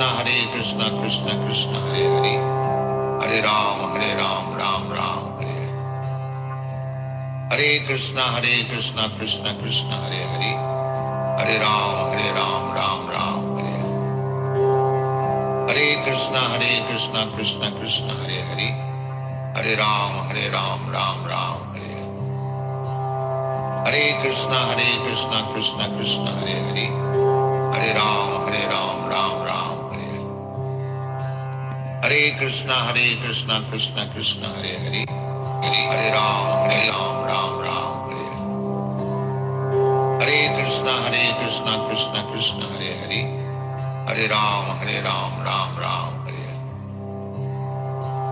Krishna Krishna Krishna Hare Hare, Hare Ram Ram Ram Hare Hare. Hare Krishna Krishna Krishna Hare Hare, Hare Ram Ram Ram Hare Hare. Hare Krishna Krishna Krishna Hare Hare, Hare Ram Ram Ram Hare Hare. Hare Krishna Krishna Krishna Hare Hare, Hare Ram Ram Ram Hare Hare. Hare Krishna Krishna Krishna Hare Hare, Hare Ram Ram Ram Hare Hare. Hare Krishna Krishna Krishna Hare Hare, Hare Ram Ram Ram Hare Hare.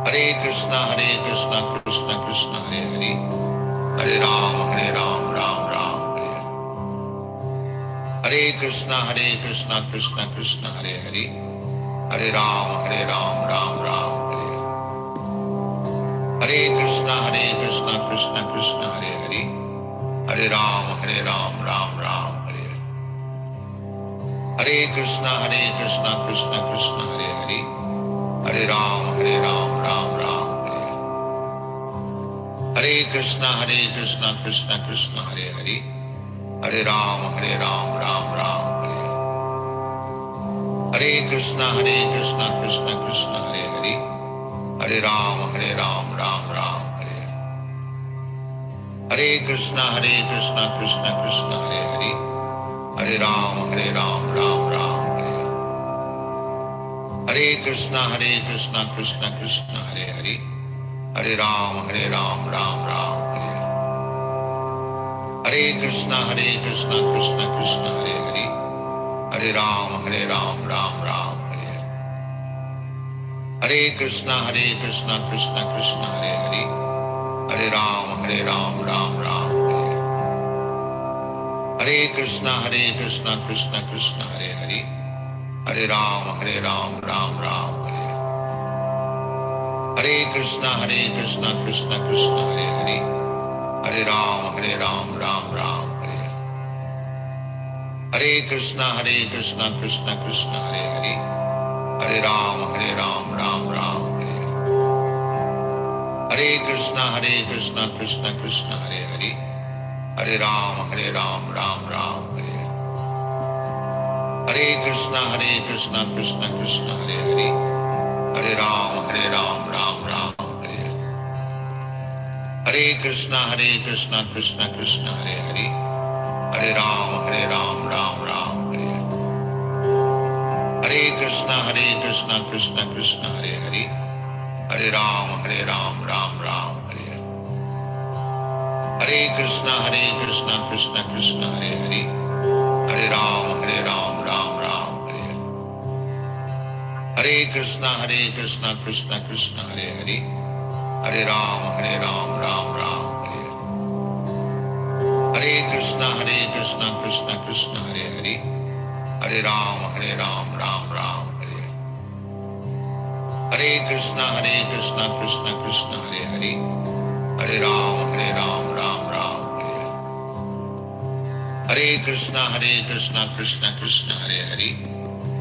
Hare Krishna Krishna Krishna Hare Hare, Hare Ram Ram Ram Hare Hare. Hare Krishna Krishna Krishna Hare Hare, Hare Ram Ram Ram Hare Hare. Hare Krishna Krishna Krishna Hare Hare, Hare Ram Ram Ram Hare Hare. Hare Krishna Krishna Krishna Hare Hare, Hare Ram Ram Ram Hare Hare. Hare Krishna Krishna Krishna Hare Hare, Hare Ram Ram Ram Hare Hare. Hare Krishna Krishna Krishna Hare Hare, Hare Ram Ram Ram Hare Hare. Hare Krishna Krishna Krishna Hare Hare, Hare Ram Ram Ram Hare Hare. Hare Krishna Krishna Krishna Hare Hare, Hare Ram Ram Ram Hare Hare. Hare Krishna Krishna Krishna Hare Hare, Hare Ram Ram Ram Hare Hare. Hare Krishna Krishna Krishna Hare Hare, Hare Ram Ram Ram Hare Hare. Hare Krishna Krishna Krishna Hare Hare, Hare Ram Ram Ram Hare Hare. Hare Krishna Krishna Krishna Hare Hare, Hare Ram Ram Ram Hare Hare. Hare Krishna Krishna Krishna Hare Hare, Hare Ram Ram Ram Hare Hare. Hare Krishna Krishna Krishna Hare Hare, Hare Ram Ram Ram Hare Hare. Hare Krishna Krishna Krishna Hare Hare, Hare Ram Ram Ram Hare Hare. Hare Krishna Krishna Krishna Hare Hare, Hare Ram Ram Ram Hare Hare. Hare Krishna Krishna Krishna Hare Hare, Hare Ram Ram Ram Hare Hare. Hare Krishna Krishna Krishna Hare Hare, Hare Ram Ram Ram Hare Hare. Hare Krishna Krishna Krishna Hare Hare, Hare Ram Ram Ram Hare Hare. Hare Krishna Krishna Krishna Hare Hare, Hare Ram Ram Ram Hare Hare. Hare Krishna Krishna Krishna Hare Hare, Hare Ram Ram Ram Hare Hare. Hare Krishna Krishna Krishna Hare Hare, Hare Ram Ram Ram Hare Hare. Hare Krishna Krishna Krishna Hare Hare,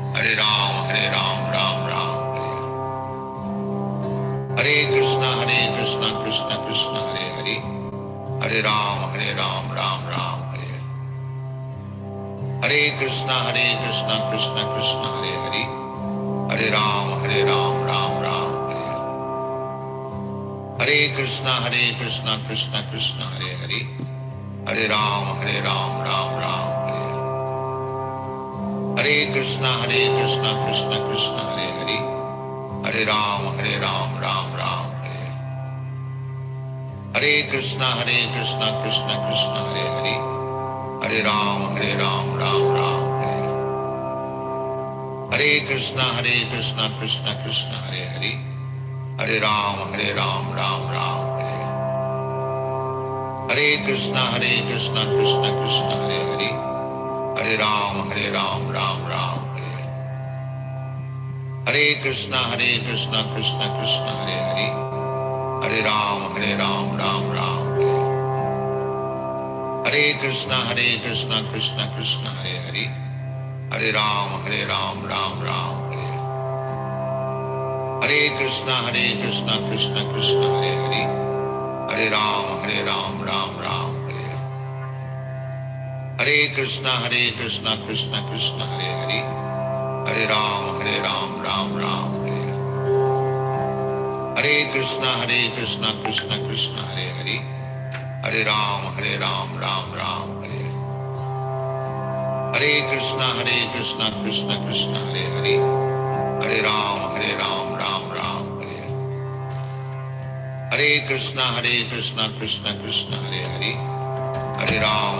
Hare Ram Ram Ram Hare Hare. Hare Krishna Krishna Krishna Hare Hare, Hare Ram Ram Ram Hare Hare. Hare Krishna Krishna Krishna Hare Hare, Hare Ram Ram Ram Hare Hare. Hare Krishna Krishna Krishna Hare Hare, Hare Ram Ram Ram Hare Hare. Hare Krishna Krishna Krishna Hare Hare, Hare Ram Ram Ram Hare Hare. Hare Krishna Krishna Krishna Hare Hare, Hare Ram Ram Ram Hare Hare. Hare Krishna Krishna Krishna Hare Hare, Hare Ram Ram Ram Hare Hare. Hare Krishna Krishna Krishna Hare Hare, Hare Ram Ram Ram Hare Hare. Hare Krishna Krishna Krishna Hare Hare, Hare Ram Ram Ram Hare Hare. Hare Krishna Krishna Krishna Hare Hare, Hare Ram Ram Ram Hare Hare. Hare Krishna Krishna Krishna Hare Hare, Hare Ram Ram Ram Hare Hare. Hare Krishna, Krishna Krishna, Hare Hare, Hare Ram, Ram Ram, Hare Hare. Hare Krishna, Krishna Krishna, Hare Hare, Hare Ram, Ram Ram, Hare Hare. Hare Krishna, Krishna Krishna, Hare Hare, Hare Ram, Ram Ram, Hare Hare. Hare Krishna, Krishna Krishna, Hare Hare, Hare Ram, Ram Ram, Hare Hare. Hare Krishna, Krishna Krishna, Hare Hare, Hare Ram,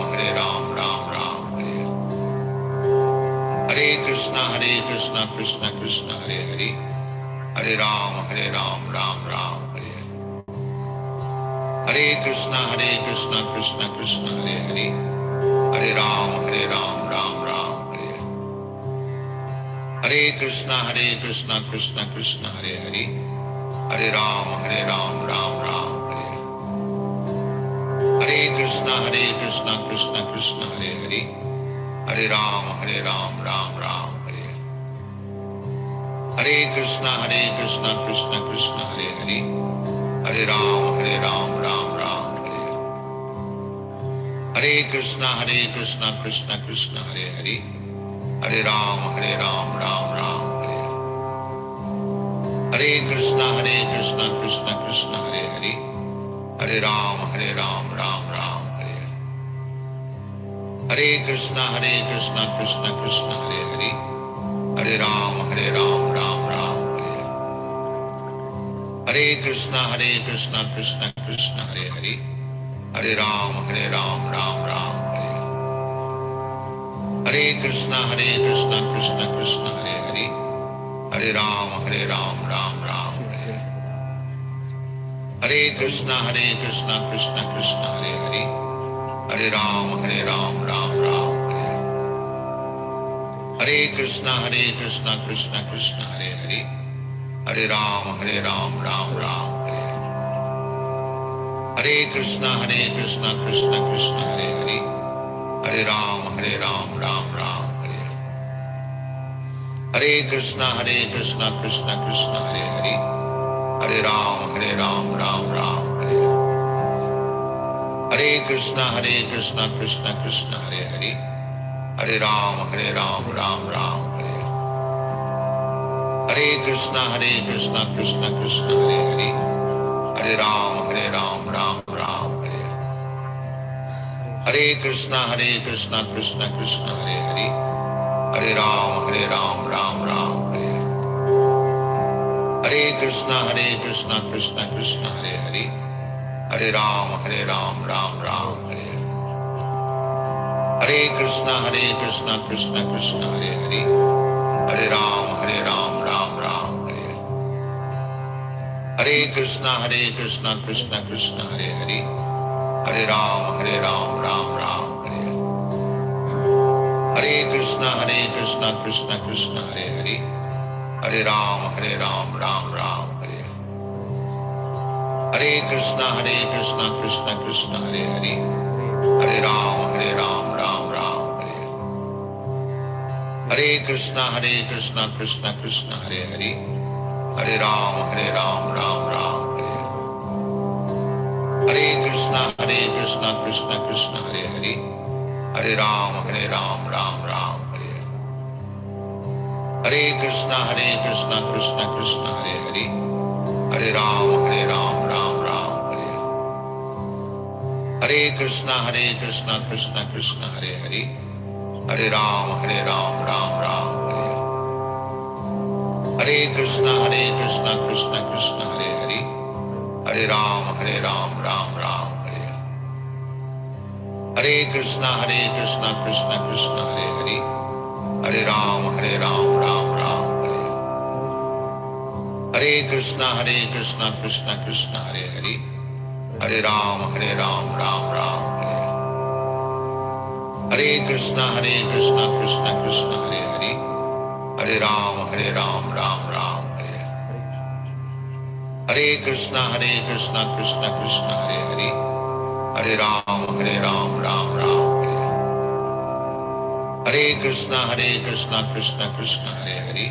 Ram Ram, Hare Hare. Hare Krishna, Krishna Krishna, Hare Hare, Hare Ram, Ram Ram, Hare Hare. Hare Krishna, Krishna Krishna, Hare Hare, Hare Ram, Ram Ram, Hare Hare. Hare Krishna, Krishna Krishna, Hare Hare, Hare Ram, Ram Ram, Hare Hare. Hare Krishna, Krishna Krishna, Hare Hare, Hare Ram, Ram Ram, Hare Hare. Hare Krishna, Krishna Krishna, Hare Hare, Hare Ram, Ram Ram, Hare Hare. Hare Krishna, Krishna Krishna, Hare Hare, Hare Ram, Ram Ram, Hare Hare. Hare Krishna, Krishna Krishna, Hare Hare, Hare Ram, Ram Ram, Hare Hare. Hare Krishna, Krishna Krishna, Hare Hare, Hare Ram, Ram Ram, Hare Hare. Hare Krishna, Krishna Krishna, Hare Hare, Hare Ram, Ram Ram, Hare Hare. Hare Krishna, Krishna Krishna, Hare Hare, Hare Ram, Ram Ram, Hare Hare. Hare Krishna, Krishna Krishna, Hare Hare, Hare Ram, Ram Ram, Hare Hare. Hare Krishna, Krishna Krishna, Hare Hare, Hare Ram, Ram Ram, Hare Hare. Hare Krishna, Krishna Krishna, Hare Hare, Hare Ram, Ram Ram, Hare Hare. Hare Krishna, Krishna Krishna, Hare Hare, Hare Ram, Ram Ram, Hare Hare. Hare Krishna, Krishna Krishna, Hare Hare, Hare Ram, Ram Ram, Hare Hare. Hare Krishna, Krishna Krishna, Hare Hare, Hare Ram, Ram Ram, Hare Hare. Hare Krishna, Krishna Krishna, Hare Hare, Hare Ram, Ram Ram, Hare Hare. Hare Krishna, Krishna Krishna, Hare Hare, Hare Ram, Ram Ram, Hare Hare. Hare Krishna, Krishna Krishna, Hare Hare, Hare Ram, Ram Ram, Hare Hare. Hare Krishna, Krishna Krishna, Hare Hare, Hare Ram, Ram Ram, Hare Hare. Hare Krishna, Krishna Krishna, Hare Hare, Hare Ram, Ram Ram, Hare Hare. Hare Krishna, Krishna Krishna, Hare Hare, Hare Ram, Ram Ram, Hare Hare. Hare Krishna, Krishna Krishna, Hare Hare, Hare Ram, Ram Ram, Hare Hare. Hare Krishna, Krishna Krishna, Hare Hare, Hare Ram, Ram Ram, Hare Hare. Hare Krishna, Krishna Krishna, Hare Hare, Hare Ram, Ram Ram, Hare Hare. Hare Krishna, Krishna Krishna, Hare Hare, Hare Ram, Ram Ram, Hare Hare. Hare Krishna, Krishna Krishna, Hare Hare, Hare Ram, Ram Ram, Hare Hare. Hare Krishna, Krishna Krishna, Hare Hare, Hare Ram, Ram Ram, Hare Hare. Hare Krishna, Krishna Krishna, Hare Hare, Hare Ram, Ram Ram, Hare Hare. Hare Krishna, Krishna Krishna, Hare Hare, Hare Ram, Ram Ram, Hare Hare. Hare Krishna, Krishna Krishna, Hare Hare, Hare Ram, Ram Ram, Hare Hare. Hare Krishna, Krishna Krishna, Hare Hare,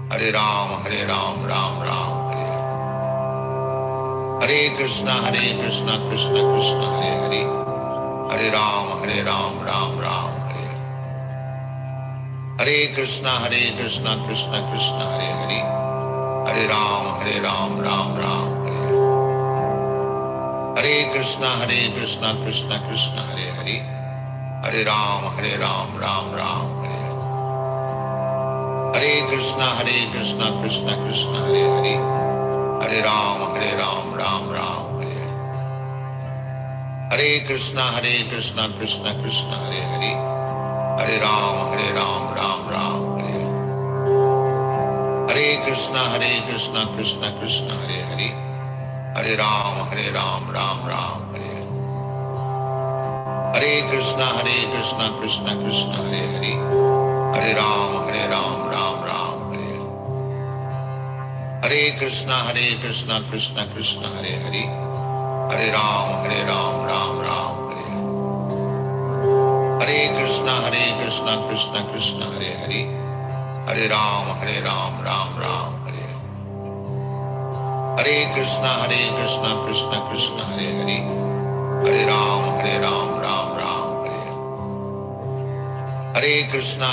Hare Ram, Ram Ram, Hare Hare. Hare Krishna, Krishna Krishna, Hare Hare. Hare Ram, Ram Ram, Hare Hare. Hare Krishna, Krishna Krishna, Hare Hare. Hare Ram, Ram Ram, Hare Hare. Hare Krishna, Krishna Krishna, Hare Hare. Hare Ram, Ram Ram, Hare Hare. Hare Krishna, Krishna Krishna, Hare Hare. Hare Ram, Ram Ram, Hare Hare. Hare Krishna, Krishna Krishna, Hare Hare. Hare Ram, Ram Ram, Hare Hare. Hare Krishna, Krishna Krishna, Hare Hare. Hare Ram, Ram Ram, Hare Hare. Hare Krishna, Krishna Krishna, Hare Hare. Hare Ram, Ram Ram, Hare Hare. Hare Krishna, Krishna Krishna, Hare Hare. Hare Ram, Ram Ram, Hare Hare. Hare Krishna, Krishna Krishna, Hare Hare. Hare Ram, Ram Ram, Hare Hare. Hare Krishna, Krishna Krishna, Hare Hare. Hare Ram, Ram Ram, Hare Hare. Hare Krishna,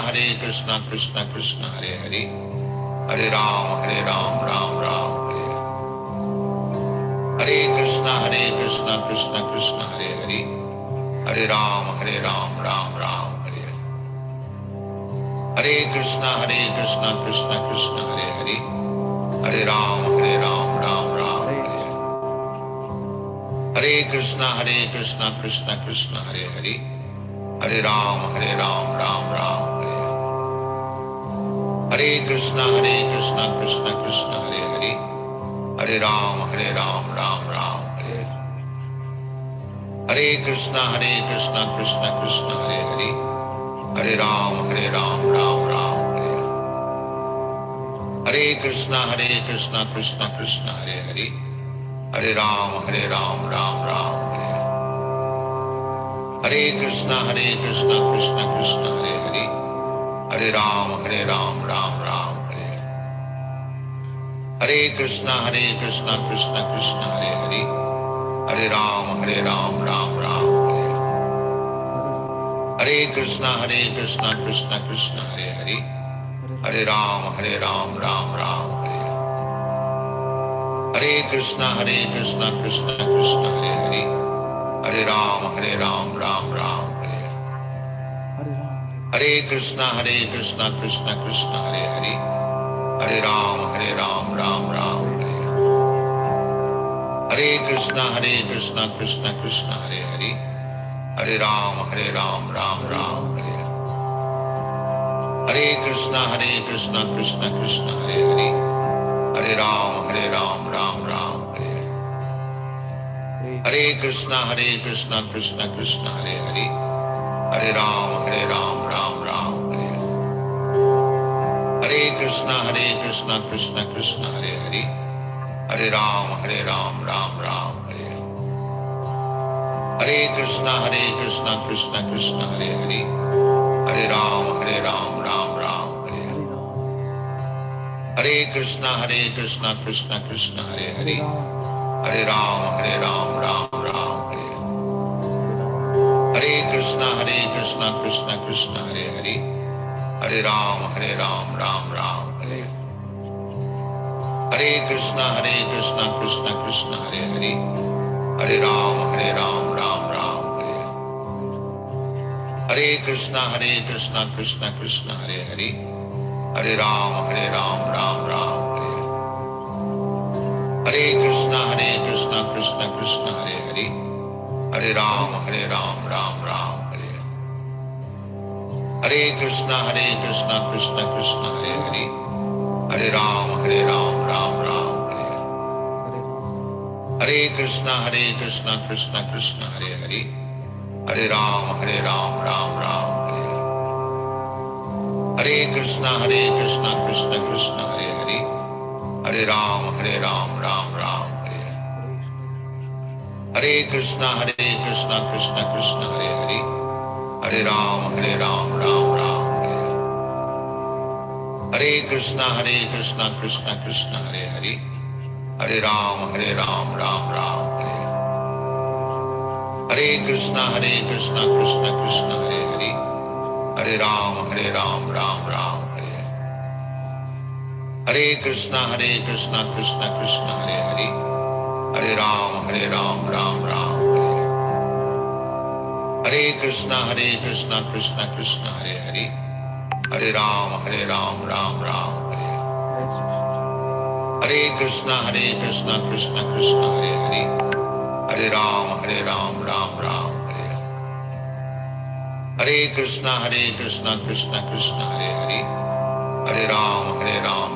Krishna Krishna, Hare Hare. Hare Ram, Ram Ram, Hare Hare. Hare Krishna, Krishna Krishna, Hare Hare. Hare Ram, Ram Ram, Hare Hare. Hare Krishna, Krishna Krishna, Hare Hare. Hare Ram, Ram Ram, Hare Hare. Hare Krishna, Krishna Krishna, Hare Hare. Hare Ram, Ram Ram, Hare Hare. Hare Krishna, Krishna Krishna, Hare Hare. Hare Ram, Ram Ram, Hare Hare. Hare Krishna, Krishna Krishna, Hare Hare. Hare Ram, Ram Ram, Hare Hare. Hare Krishna, Krishna Krishna, Hare Hare. Hare Ram, Ram Ram, Hare Hare. Hare Krishna, Krishna Krishna, Hare Hare. Hare Ram, Ram Ram, Hare Hare. Hare Krishna, Krishna Krishna, Hare Hare. Hare Ram, Ram Ram, Hare Hare. Hare Krishna, Krishna Krishna, Hare Hare. Hare Ram, Ram Ram, Hare Hare. Hare Krishna, Krishna Krishna, Hare Hare. Hare Ram, Ram Ram, Hare Hare. Hare Krishna, Krishna Krishna, Hare Hare. Hare Ram, Ram Ram, Hare Hare. Hare Krishna, Krishna Krishna, Hare Hare. Hare Ram, Ram Ram, Hare Hare. Hare Krishna, Krishna Krishna, Hare Hare. Hare Ram, Ram Ram, Hare Hare. Hare Krishna, Krishna Krishna, Hare Hare. Hare Ram, Ram Ram, Hare Hare. Hare Krishna, Krishna Krishna, Hare Hare. Hare Ram, Ram Ram, Hare Hare. Hare Krishna, Krishna Krishna, Hare Hare. Hare Ram, Ram Ram, Hare Hare. Hare Krishna, Krishna Krishna, Hare Hare. Hare Ram, Ram Ram, Hare Hare. Hare Krishna, Krishna Krishna, Hare Hare. Hare Ram, Ram Ram, Hare Hare. Hare Krishna, Krishna Krishna, Hare Hare. Hare Ram, Ram Ram, Hare Hare. Hare Krishna, Krishna Krishna, Hare Hare. Hare Ram, Ram Ram, Hare Hare. Hare Krishna, Krishna Krishna, Hare Hare. Hare Ram, Ram Ram, Hare Hare. Hare Krishna, Krishna Krishna, Hare Hare. Hare Ram, Ram Ram, Hare Hare. Hare Krishna, Krishna Krishna, Hare Hare. Hare Ram, Ram Ram, Hare Hare. Hare Krishna, Krishna Krishna, Hare Hare. Hare Ram, Ram Ram, Hare Hare. Hare Krishna, Krishna Krishna, Hare Hare. Hare Ram, Ram Ram, Hare Hare. Hare Krishna Krishna Krishna Hare Hare, Hare Ram Ram Ram Hare. Hare Krishna Krishna Krishna Hare Hare, Hare Ram Ram Ram Hare. Hare Krishna Krishna Krishna Hare Hare, Hare Ram Ram Ram Hare. Hare Krishna Krishna Krishna Hare Hare, Hare Ram Ram Ram Hare. Hare Krishna Krishna Krishna Hare Hare, Hare Ram Ram Ram Hare. Hare Krishna Krishna Krishna Hare Hare, Hare Ram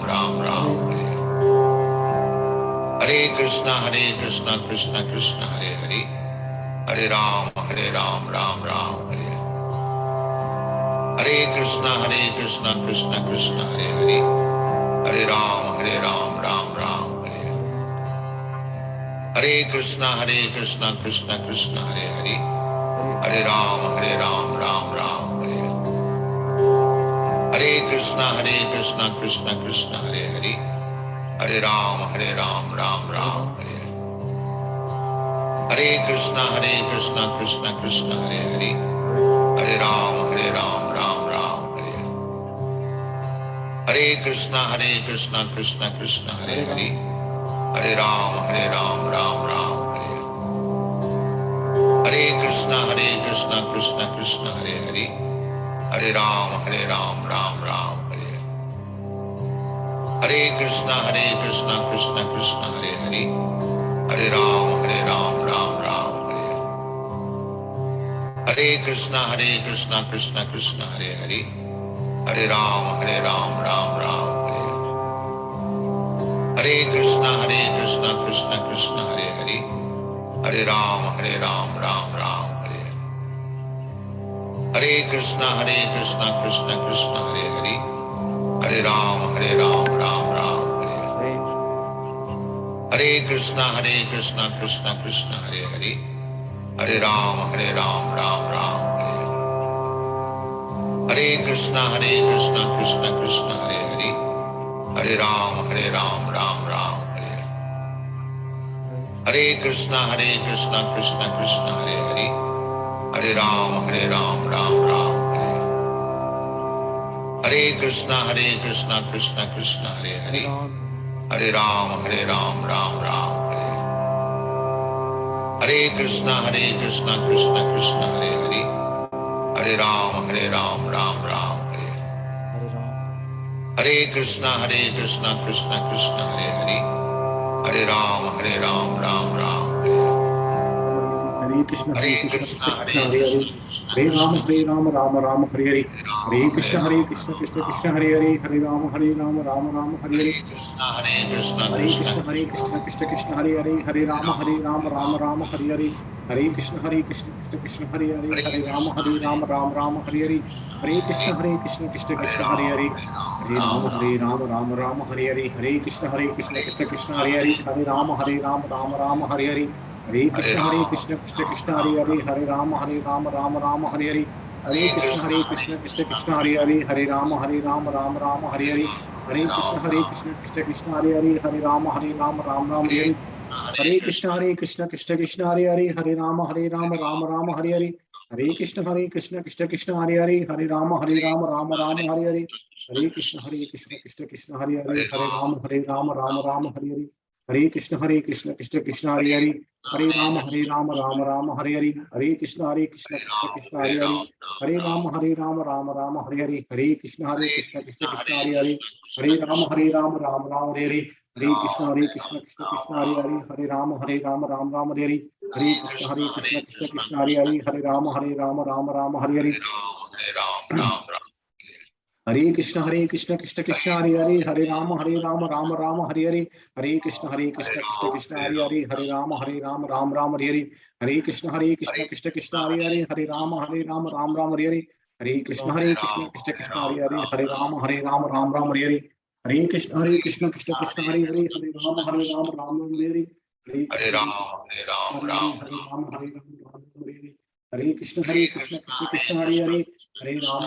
Ram Ram Hare. Hare Krishna Krishna Krishna Hare Hare, Hare Ram Ram Ram Hare. Hare Krishna Krishna Krishna Hare Hare, Hare Ram Ram Hare. Hare Krishna Krishna Krishna Hare Hare, Hare Ram Ram Hare. Hare Krishna Krishna Krishna Hare Hare, Hare Ram Ram Hare. Hare Krishna Krishna Krishna Hare Hare, Hare Ram Ram Hare. Hare Krishna Krishna Krishna Hare Hare, Hare Ram Ram Hare. Hare Krishna Krishna Krishna Hare Hare, Hare Ram Ram Hare. Hare Krishna Krishna Krishna Hare Hare, Hare Ram Ram Hare. Hare Krishna Krishna Krishna Hare Hare, Hare Ram Ram Hare. Hare Krishna Krishna Krishna Hare Hare, Hare Ram Ram Hare. Hare Krishna Krishna Krishna Hare Hare, Hare Ram Ram Hare. Hare Krishna Krishna Krishna Hare Hare, Hare Ram Ram Hare. Hare Krishna Krishna Krishna Hare Hare, Hare Ram Ram Hare. Hare Krishna Krishna Krishna Hare Hare, Hare Ram Ram Hare. Hare Krishna Krishna Krishna Hare Hare, Hare Ram Hare. Hare Krishna Krishna Krishna Hare Hare, Hare Ram Hare. Hare Krishna Krishna Krishna Hare Hare, Hare Ram Hare. Hare Krishna Krishna Hare Hare, Hare Rama Rama Rama Hare Hare, Hare Krishna Krishna Krishna Hare Hare, Hare Rama Rama Rama Hare Hare. Hare Krishna Krishna Krishna Hare Hare, Hare Rama Rama Hare Hare. Hare Krishna Krishna Hare Hare, Hare Rama Rama Hare Hare. Hare Krishna Krishna Krishna Hare Hare, Hare Rama Rama Hare Hare. Hare Krishna Krishna Hare Hare, Hare Rama Rama Hare Hare. Hare Krishna Krishna Hare Hare, Hare Rama Rama Hare Hare. Hare Krishna Krishna Hare Hare, Hare Rama Rama Hare Hare. Hare Krishna Krishna Hare Hare, Hare Rama Rama Hare Hare. Hare Krishna Krishna Hare Hare, Hare Rama Rama Hare Hare. Hare Krishna Krishna Hare Hare, Hare Rama Rama Hare Hare. Hare Krishna Krishna Hare Hare, Hare Rama Rama Hare Hare. Hare Krishna Krishna Hare Hare, Hare Rama Rama Hare Hare. Hare Krishna Krishna Hare Hare, Hare Rama Rama Hare Hare. Hare Krishna Krishna Hare Hare, Hare Rama Rama Hare Hare. Hare Krishna Krishna Hare Hare, Hare Rama Rama Hare Hare. Hare Krishna Krishna Hare Hare, Hare Rama Rama Hare Hare. Hare Krishna Krishna Hare Hare, Hare Rama Rama Hare Hare. Hare Krishna Krishna Hare Hare, Hare Rama Rama Hare Hare. Hare Krishna Krishna Hare Hare, Hare Rama Rama Hare Hare. Hare Krishna Krishna Hare Hare, Hare Rama Rama Hare Hare. Hare Krishna Krishna Hare Hare, Hare Rama Hare Hare. Hare Krishna Hare Rama Hare Rama Hare Hare. Hare Krishna Krishna Krishna Hare Hare,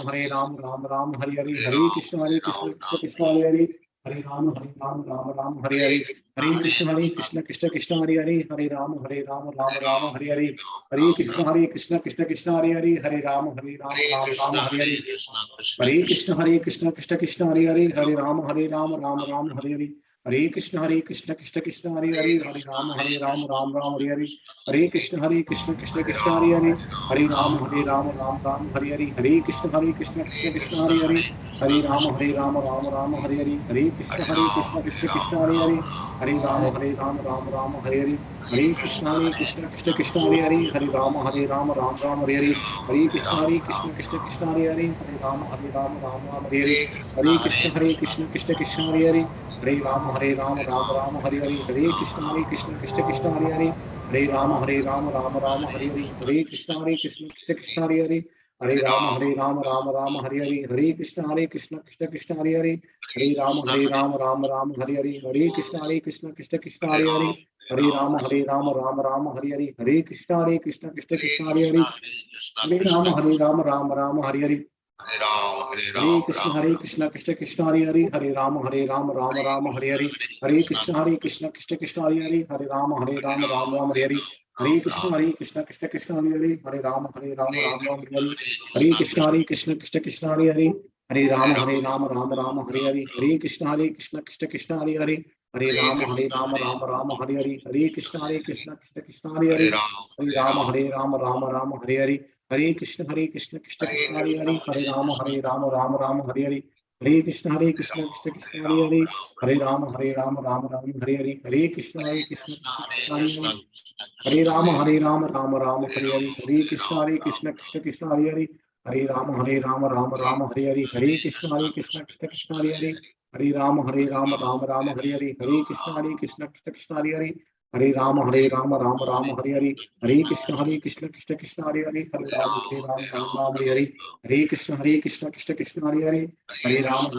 Hare Ram Ram Ram Hare Hare, Hare Krishna Krishna Krishna Hare Hare, Hare Ram Ram Hare Hare, Hare Krishna Krishna Krishna Hare Hare, Hare Ram Ram Hare Hare, Hare Krishna Krishna Hare Hare, Hare Ram Ram Hare Hare, Hare Krishna Krishna Hare Hare, Hare Ram Ram Hare Hare, Hare Krishna Krishna Krishna Hare Hare, Hare Ram Ram Hare Hare, Hare Krishna Krishna Krishna Hare Hare, Hare Ram Hare Hare, Hare Krishna Krishna Krishna Hare Hare, Hare Ram Hare Hare, Hare Krishna Krishna Krishna Hare Hare, Hare Ram Hare Hare, Hare Krishna Krishna Krishna Hare Hare, Hare Ram Hare Hare, Hare Krishna Krishna Krishna Hare Hare, Hare Ram Hare Hare, Hare Krishna Krishna Krishna Hare Hare, Hare Ram Ram Hare Hare, Hare Krishna Krishna Krishna Hare Hare, Hare Ram Ram Hare Hare, Hare Krishna Krishna Krishna Hare Hare, Hare Ram Ram Hare Hare, Hare Krishna Krishna Krishna Hare Hare, Hare Ram Ram Hare Hare, Hare Krishna Krishna Krishna Hare Hare, Hare Ram Ram Hare Hare, Hare Krishna Krishna Krishna Hare Hare, Hare Ram Hare Hare, Hare Krishna Krishna Hare Hare, Hare Ram Hare Hare, Hare Krishna Krishna Krishna Hare Hare, Hare Ram Ram Hare Hare, Hare Krishna Krishna Hare Hare, Hare Ram Ram Hare Hare, Hare Krishna Krishna Hare Hare, Hare Ram Ram Hare Hare, Hare Krishna Krishna Hare Hare, Hare Ram Ram Hare Hare, Hare Krishna Krishna Hare Hare, Hare Ram Hare Hare, Hare Krishna Krishna Hare Hare, Hare Ram Hare Hare, Hare Krishna Krishna Hare Hare, Hare Ram Hare Hare, Hare Krishna Krishna Hare Hare, Hare Ram Hare Hare, Hare Krishna Krishna Hare Hare, Hare Ram Hare Hare, Hare Krishna Krishna Hare Hare, Hare Ram Hare Hare, Hare Krishna Krishna Hare Hare, Hare Ram Hare Hare, Hare Krishna Krishna Hare Hare, Hare Ram Hare Hare, Hare Krishna Krishna Hare Hare, Hare Ram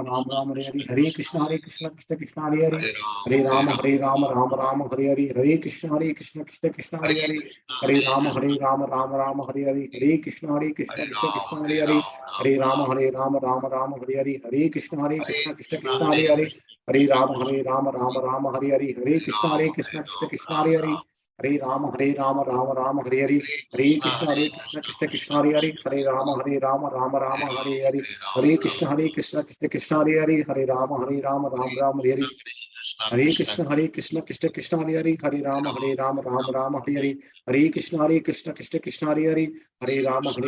Ram Hare Hare, Hare Krishna Krishna Hare Hare, Hare Ram Ram Hare Hare, Hare Krishna Krishna Hare Hare, Hare Ram Ram Hare Hare, Hare Krishna Krishna Hare Hare, Hare Ram Ram Hare Hare, Hare Krishna Krishna Hare Hare, Hare Ram Hare Hare, Hare Krishna Krishna Hare Hare, Hare Ram Ram Hare Hare, Hare Krishna Krishna Hare Hare, Hare Ram Ram Hare Hare, Hare Krishna Krishna Hare Hare, Hare Ram Ram Hare Hare, Hare Krishna Krishna Krishna Hare Hare, Hare Ram Ram Hare Hare, Hare Krishna Krishna Hare Hare, Hare Ram Ram Hare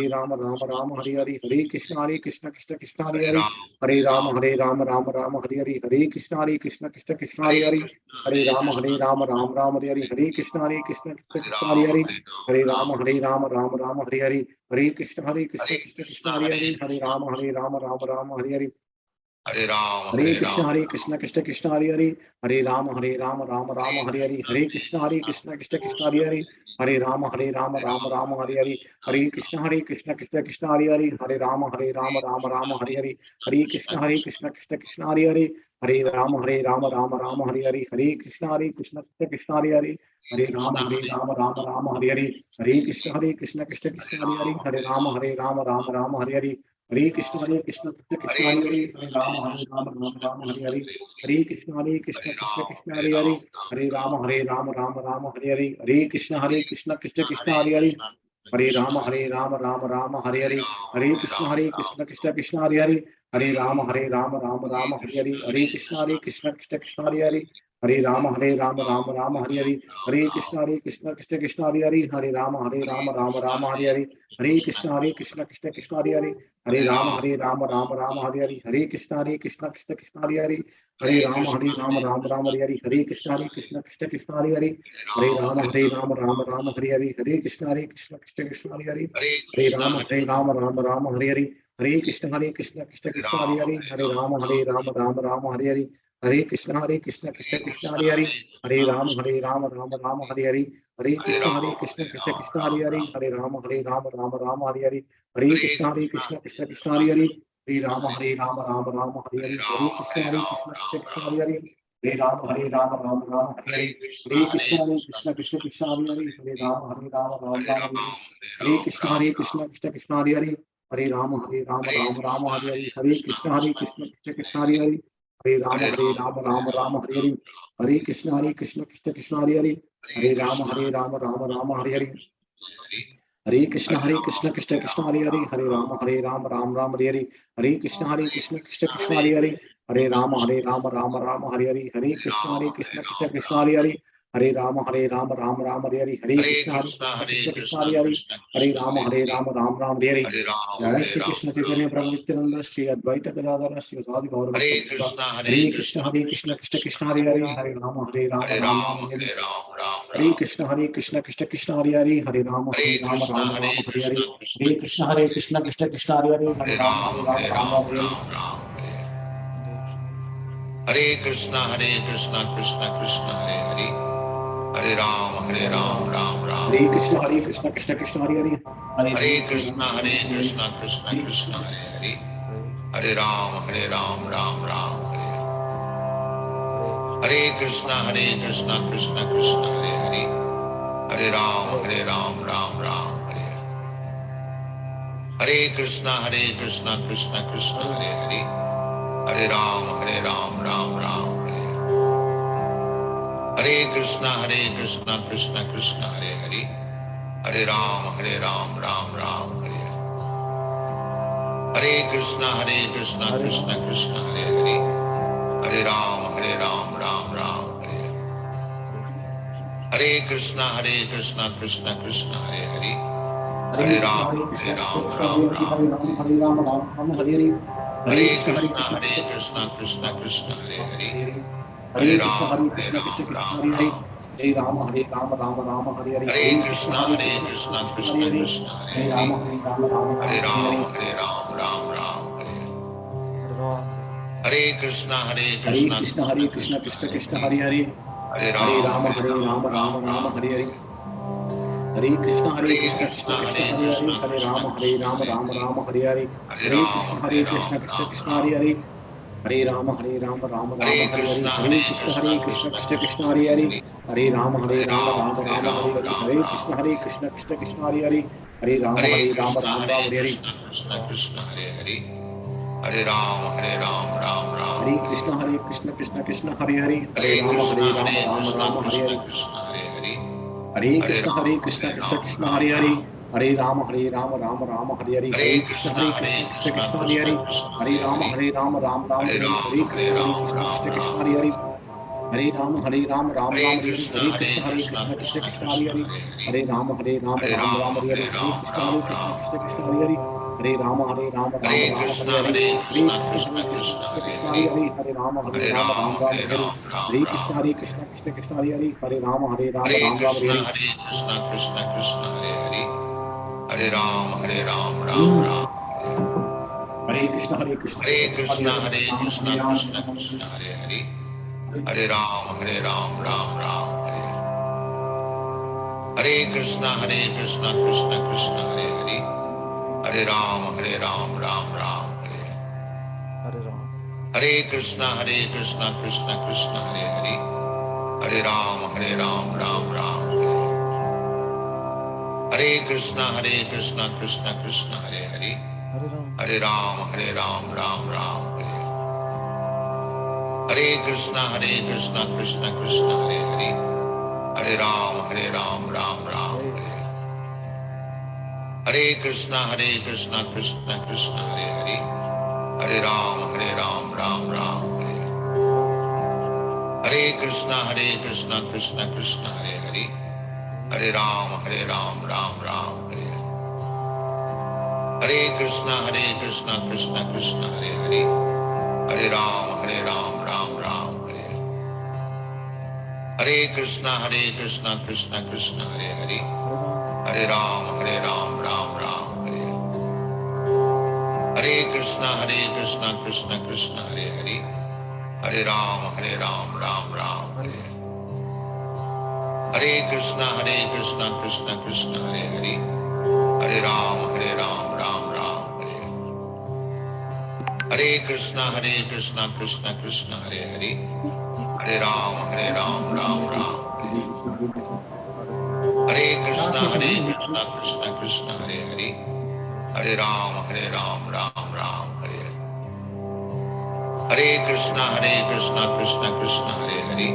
Hare, Hare Krishna Krishna Hare Hare, Hare Ram Ram Hare Hare, Hare Krishna Krishna Hare Hare, Hare Ram Ram Hare Hare, Hare Krishna Krishna Hare Hare, Hare Ram Ram Hare Hare, Hare Krishna Krishna Hare Hare, Hare Ram Hare Hare, Hare Krishna Krishna Hare Hare, Hare Ram Hare Hare, Hare Krishna Krishna Hare Hare, Hare Ram Ram Hare Hare, Hare Krishna Krishna Hare Hare, Hare Ram Ram Hare Hare, Hare Krishna Krishna Hare Hare, Hare Ram Ram Hare Hare, Hare Krishna Krishna Hare Hare, Hare Ram Ram Hare Hare, Hare Krishna Krishna Hare Hare, Hare Ram Ram Hare Hare, Hare Krishna Krishna Hare Hare, Hare Ram Hare Hare, Hare Krishna Krishna Hare Hare, Hare Ram Hare Hare, Hare Krishna Krishna Hare Hare, Hare Ram Hare Hare, Hare Krishna Krishna Hare Hare, Hare Ram Hare Hare, Hare Krishna Krishna Hare Hare, Hare Ram Hare Hare, Hare Krishna Krishna Hare Hare, Hare Ram Hare Hare, Hare Krishna Krishna Hare Hare, Hare Ram Hare Hare, Hare Krishna Krishna Hare Hare, Hare Ram Hare Hare, Hare Krishna Krishna Hare Hare, Hare Ram Hare Hare, Hare Krishna Krishna Hare Hare, Hare Ram Hare Hare, Hare Krishna Krishna Hare Hare, Hare Ram Hare Hare, Hare Krishna Krishna Hare Hare, Hare Ram Hare Hare, Hare Krishna Krishna Hare Hare, Hare Ram Hare Hare, Hare Krishna Krishna Hare Hare, Hare Ram Hare Hare, Hare Krishna Krishna Hare Hare, Hare Rama Rama Rama Hare Hare Hare, Krishna Hare Hare Krishna Krishna Krishna Hare Hare, Hare Rama Rama Hare Rama Ram Hare Hare, Hare Krishna Krishna Krishna Hare Hare, Hare Rama Hare Rama Krishna Hare Hare Hare, Hare Krishna Krishna Krishna Krishna Krishna Krishna Hare Hare Hare, Hare Hare Rama Hare Hare, Hare Krishna Krishna Krishna Hare Hare, Hare Rama Hare Hare, Hare Krishna Krishna Krishna Hare Hare, Hare Rama Hare Hare, Hare Krishna Krishna Krishna Hare Hare, Hare Rama Rama Hare Hare, Hare Krishna Krishna Krishna Hare Hare, Hare Rama Rama Hare Hare, Hare Krishna Krishna Krishna Hare Hare, Hare Rama Rama Hare Hare. Jai Shri Krishna Chaitanya Prabhu Nityananda Shri Advaita Gadadhara Shri Radha Gaura Bhatta Vrinda. Hare Krishna Krishna Krishna Hare Hare, Hare Rama Rama Hare Hare. Hare Krishna Krishna Krishna Hare Hare, Hare Rama Rama Hare Hare. Hare Krishna Krishna Krishna Hare Hare, Hare Rama Rama Hare Hare. Hare Krishna Krishna Krishna Hare Hare Hare Ram Ram Hare Krishna Krishna Hare Hare, Hare Hare Rama Krishna Hare Hare. Krishna Hare Hare Hare Ram Ram Hare Hare Krishna Krishna Hare Hare Hare Ram Ram Hare Hare Krishna Krishna Hare Hare Hare Ram Ram Hare Hare Krishna Krishna Hare Hare Hare Ram Ram Hare Hare Krishna Krishna Hare Hare Hare Ram Ram Hare Hare Krishna Krishna Hare Hare Hare Ram Hare Rama Hare Hare. Hare Hare Krishna Krishna Krishna Hare Hare Hare Hare Ram Krishna Krishna Hare Hare, Hare Rama Hare Hare, Hare Hare Krishna Krishna Krishna Hare Hare, Krishna Hare Hare Hare Rama Hare Hare Hare. Ram Hare Hare Krishna Hare Krishna Krishna Krishna Hare Hare Hare, Hare Hare Ram Rama Hare Hare. Hare Krishna Hare Krishna Hare Hare, Hare Rama Krishna Hare Hare, Hare Hare Krishna Ram Krishna Hare Ram Hare, Hare Rama Hare Hare Hare, Krishna Hare Krishna Krishna Krishna Hare Hare, Hare Hare Rama Hare Rama Hare Hare, Hare Krishna Krishna Hare Hare, Hare Rama Hare Krishna Rama Hare Hare. Krishna Hare Hare Hare Ram Hare Hare Krishna Krishna Hare Hare, Hare Hare Rama Krishna Rama Hare Hare. Krishna Hare Hare Hare Hare Krishna Hare Hare, Hare Rama Rama Hare Hare, Hare Hare Krishna Krishna Hare Hare, Krishna Hare Hare Hare Rama Rama Hare Hare Hare, Hare Krishna Krishna Hare Hare, Hare Rama Rama Hare Hare Hare, Krishna Hare Krishna Krishna Hare Hare, Hare Rama Hare Rama Hare Hare, Hare Krishna Hare Hare, Hare Rama Hare Rama Krishna Hare Hare, Hare Krishna Hare Krishna Hare Hare Hare, Hare Rama Hare Rama Hare Hare, Hare Ram Krishna Hare Hare, Hare Rama Hare Rama Krishna Hare Hare. Krishna Hare Hare Hare Ram Mm. Ram Hare Hare Krishna Krishna Hare Krishna Rama Hare Hare Hare Hare Ram Hare Hare Krishna Krishna Hare Hare Hare Ram Hare Hare Krishna Krishna Hare Hare Hare Ram Hare Hare Krishna Krishna Hare Hare Hare Ram Hare Hare Krishna Krishna Hare Hare Hare Ram Hare Hare Krishna Krishna Hare Hare Hare Ram Hare Hare Krishna Krishna Hare Hare Hare Ram Hare Hare Krishna Krishna Hare Hare Hare Ram Hare Hare Krishna Krishna Hare Hare Hare Ram Hare Hare Krishna Krishna Hare Hare Hare Ram Hare Hare Krishna Krishna Hare Hare Hare Ram Hare Hare Krishna Krishna Hare Hare Hare Hare Ram, Ram Ram. Hare Hare Krishna, Krishna, Krishna Krishna, Hare Hare. Hare Ram, Ram Ram, Hare Hare. Hare Krishna, Krishna Krishna, Hare Hare.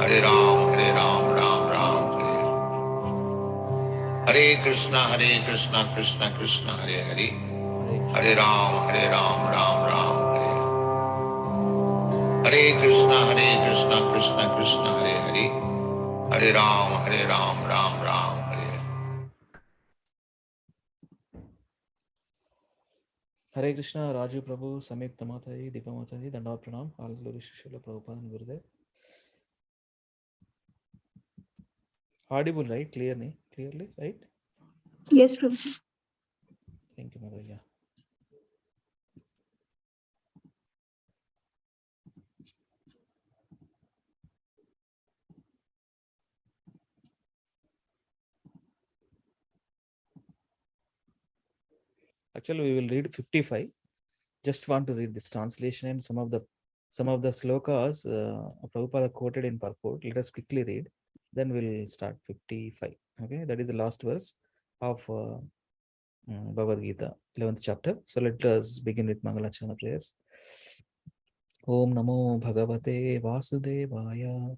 Hare Ram, Ram Ram, Hare Hare. Hare Krishna, Krishna Krishna, Hare Hare. Hare Ram, Ram Ram, Hare Hare. Hare Krishna, Krishna Krishna, Hare Hare. Hare Ram, Ram Ram, Hare Hare. Hare Krishna, Raju Prabhu, Samyukta Mataji, Deepa Mataji, Dandavat Pranam, all glory to Srila Prabhupada and Gurudev. Audible, right? Clearly, right? Yes, Prabhu. Thank you, Mataji. Actually, we will read 55. Just want to read this translation and some of the slokas Prabhupada quoted in purport. Let us quickly read. Then we'll start 55. Okay, that is the last verse of Bhagavad Gita, 11th chapter. So let us begin with Mangalacharana prayers. Om Namo Bhagavate Vasudevaya.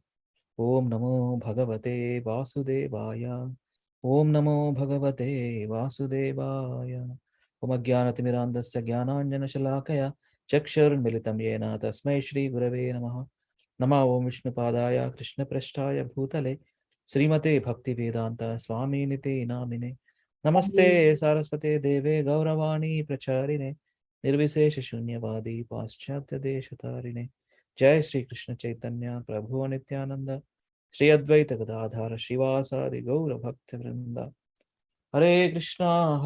Om Namo Bhagavate Vasudevaya. Om Namo Bhagavate Vasudevaya. Om Ajnanatimirandasya Jnananjana Shalakaya Chakshurmilitam Yena Tasmai Shri Gurave Namaha. Nama Om Vishnupadaya Krishna Prasthaya Bhutale Srimate Bhakti Vedanta Swami Nite Namine. Namaste Saraswate Deve Gauravani Pracharine Nirvisesha Shunyavadi Paschatya Deshatarine. Jai Shri Krishna Chaitanya Prabhu Nityananda Shri Advaita Gadadhara Shivasadi Gaura Bhakta Vrinda. Hare Krishna,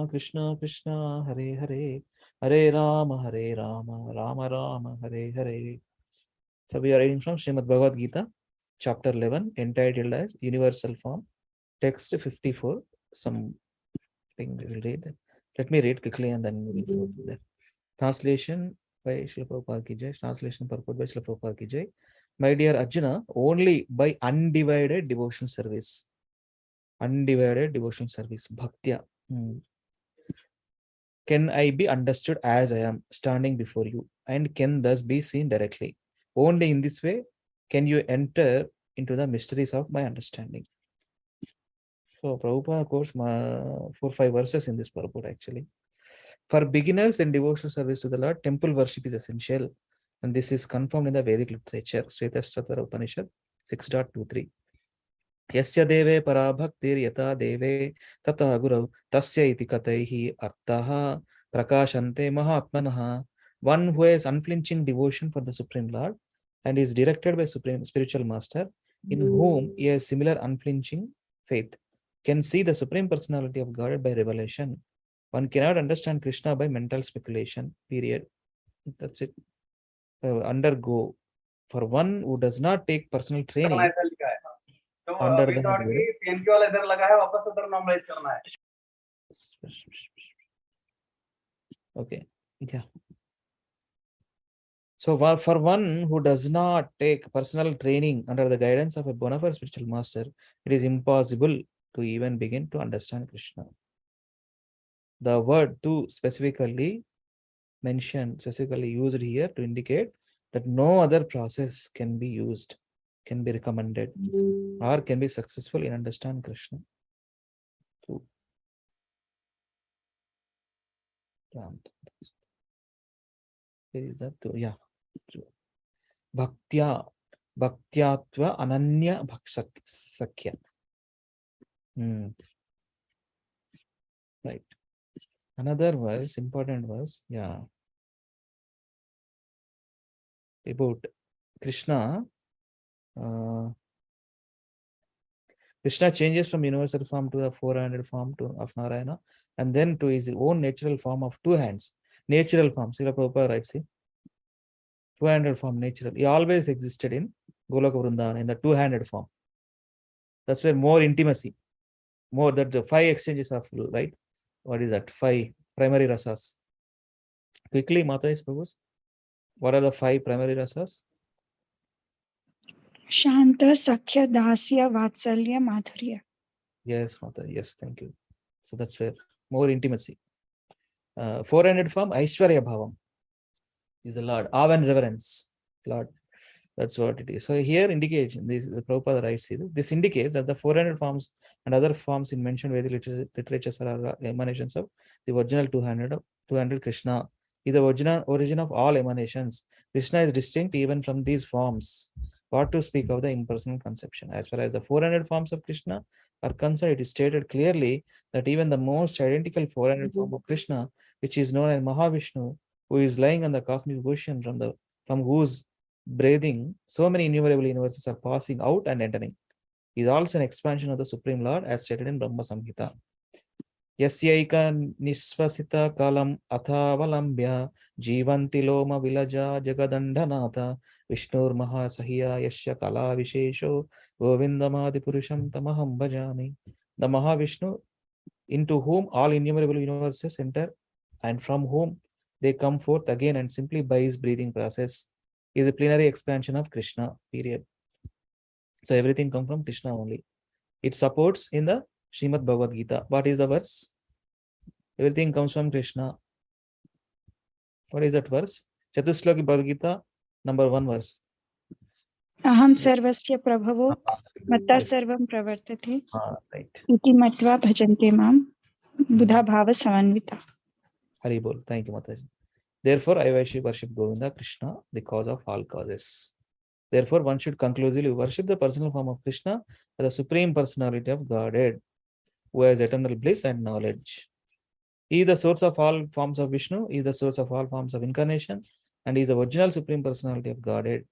Krishna Krishna, Hare Hare, Hare Rama, Rama Rama, Hare Hare. So we are reading from Srimad Bhagavad Gita, chapter 11, entitled as Universal Form, text 54. Something we will read. Let me read quickly and then we will go to there. Translation by Srila Prabhupada ki jai. Translation purport by Srila Prabhupada ki jai. My dear Arjuna, only by undivided devotion service, bhaktya, can I be understood as I am standing before you and can thus be seen directly. Only in this way can you enter into the mysteries of my understanding. So Prabhupada quotes 4-5 verses in this purport actually. For beginners in devotional service to the Lord, temple worship is essential, and this is confirmed in the Vedic literature. Svetasvatara Upanishad 6.23. Yasya deve parabhaktir yata deve tata guru tasya iti kataihi artaha prakashante mahatmanaha. One who has unflinching devotion for the Supreme Lord and is directed by Supreme Spiritual Master, in whom he has similar unflinching faith, can see the Supreme Personality of God by revelation. One cannot understand Krishna by mental speculation, period. That's it. Undergo. For one who does not take personal training under the okay, yeah. So for one who does not take personal training under the guidance of a bona fide spiritual master, it is impossible to even begin to understand Krishna. The word tu specifically mentioned, specifically used here to indicate that no other process can be used, can be recommended, or can be successful in understand Krishna. There is that too, yeah. Bhaktya, Bhaktyatva Ananya Bhaksakya. Right. Another verse, important verse, yeah. About Krishna. Krishna changes from universal form to the 400 form of Narayana, and then to his own natural form of 2 hands. Natural form, Srila Prabhupada writes, see, 200 form natural. He always existed in Goloka Vrindavana in the 2-handed form. That's where more intimacy, more that the 5 exchanges of, right? What is that? 5 primary rasas. Quickly, Mata is Prabhu's. What are the 5 primary rasas? Shanta, Sakhya, Dasya, Vatsalya, Madhurya. Yes, Mata. Yes, thank you. So that's where more intimacy. 400 form Aishwarya Bhavam is the Lord. Awe and reverence, Lord. That's what it is. So here indication, this the Prabhupada writes here, this indicates that the 400 forms and other forms in mentioned Vedic literatures are emanations of the original 200 Krishna is the origin of all emanations. Krishna is distinct even from these forms. What to speak of the impersonal conception? As far as the 400 forms of Krishna are concerned, it is stated clearly that even the most identical 400 form of Krishna, which is known as Mahavishnu, who is lying on the cosmic ocean from whose breathing so many innumerable universes are passing out and entering, is also an expansion of the Supreme Lord as stated in Brahma Samhita. Yasyaika nisvasita kalam athavalambya jivanti loma vilaja jagadandhanatha Vishnur Mahasahiya Yasya Kala Vishesho Govindamadi Purusham Tamaham Bhajami. The Mahavishnu, into whom all innumerable universes enter and from whom they come forth again and simply by his breathing process, is a plenary expansion of Krishna, period. So everything comes from Krishna only. It supports in the Srimad Bhagavad Gita. What is the verse? Everything comes from Krishna. What is that verse? Chatusloki Bhagavad Gita, number 1 verse. Aham sarvasya prabhavo matta Yes. sarvam pravartate Right. iti matva bhajante mam buddha bhava samanvita. Hari Bol. Thank you, Mataji. Therefore, I worship Govinda, Krishna, the cause of all causes. Therefore, one should conclusively worship the personal form of Krishna as the supreme personality of Godhead, who has eternal bliss and knowledge. He is the source of all forms of Vishnu, he is the source of all forms of incarnation, and he is the original supreme personality of Godhead,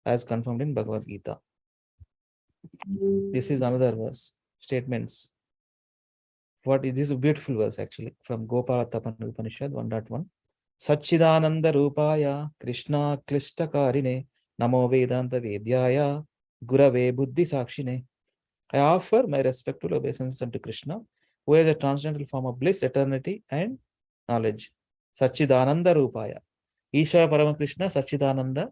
as confirmed in Bhagavad Gita. This is another verse, statements. This is a beautiful verse actually, from Gopala Tapana Upanishad 1.1. Satchidananda Rupaya Krishna Klishtakarine Namo Vedanta Vedyaya Gurave Buddhi Sakshine. I offer my respectful obeisances unto Krishna, who is a transcendental form of bliss, eternity, and knowledge. Satchidananda Rupaya. Ishvara Paramakrishna Satchidananda.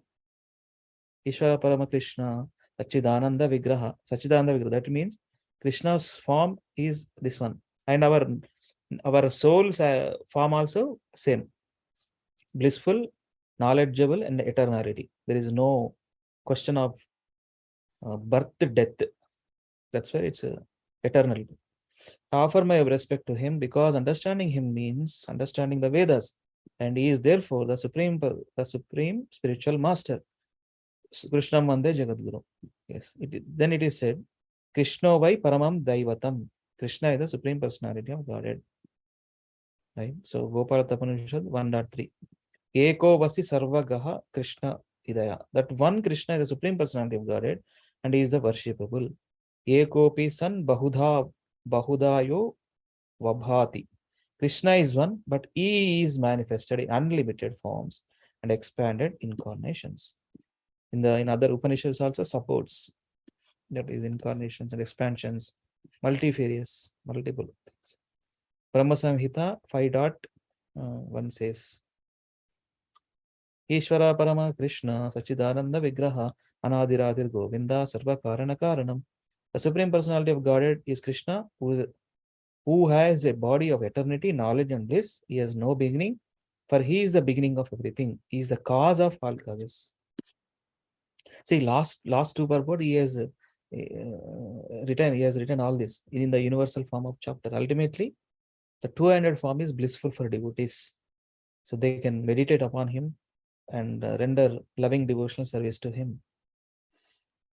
Ishvara Paramakrishna Satchidananda Vigraha. Satchidananda Vigraha. That means Krishna's form is this one. And our soul's form also same. Blissful, knowledgeable, and eternality. There is no question of birth, death. That's why it's eternal. I offer my respect to him because understanding him means understanding the Vedas, and he is therefore the supreme spiritual master. Krishna Mande Jagadguru. Yes. Then it is said, Krishna vai paramam daivatam. Krishna is the supreme personality of Godhead. Right. So Gopala Tapanishad 1.3. Eko vasi sarvagaha Krishna idaya. That one Krishna is the supreme personality of Godhead, and he is the worshipable. Ekopi san bahudayo vabhati. Krishna is one, but he is manifested in unlimited forms and expanded incarnations. In other Upanishads also supports that is incarnations and expansions, multifarious, multiple things. Brahma Samhita 5.1 says, Ishvara Parama Krishna Sachidananda Vigraha Anadiradir Govinda Sarva Karana Karanam. The Supreme Personality of Godhead is Krishna, who has a body of eternity, knowledge, and bliss. He has no beginning, for he is the beginning of everything. He is the cause of all causes. See, last two purport, he has written all this in the universal form of chapter. Ultimately, the 200 form is blissful for devotees, so they can meditate upon him and render loving devotional service to him.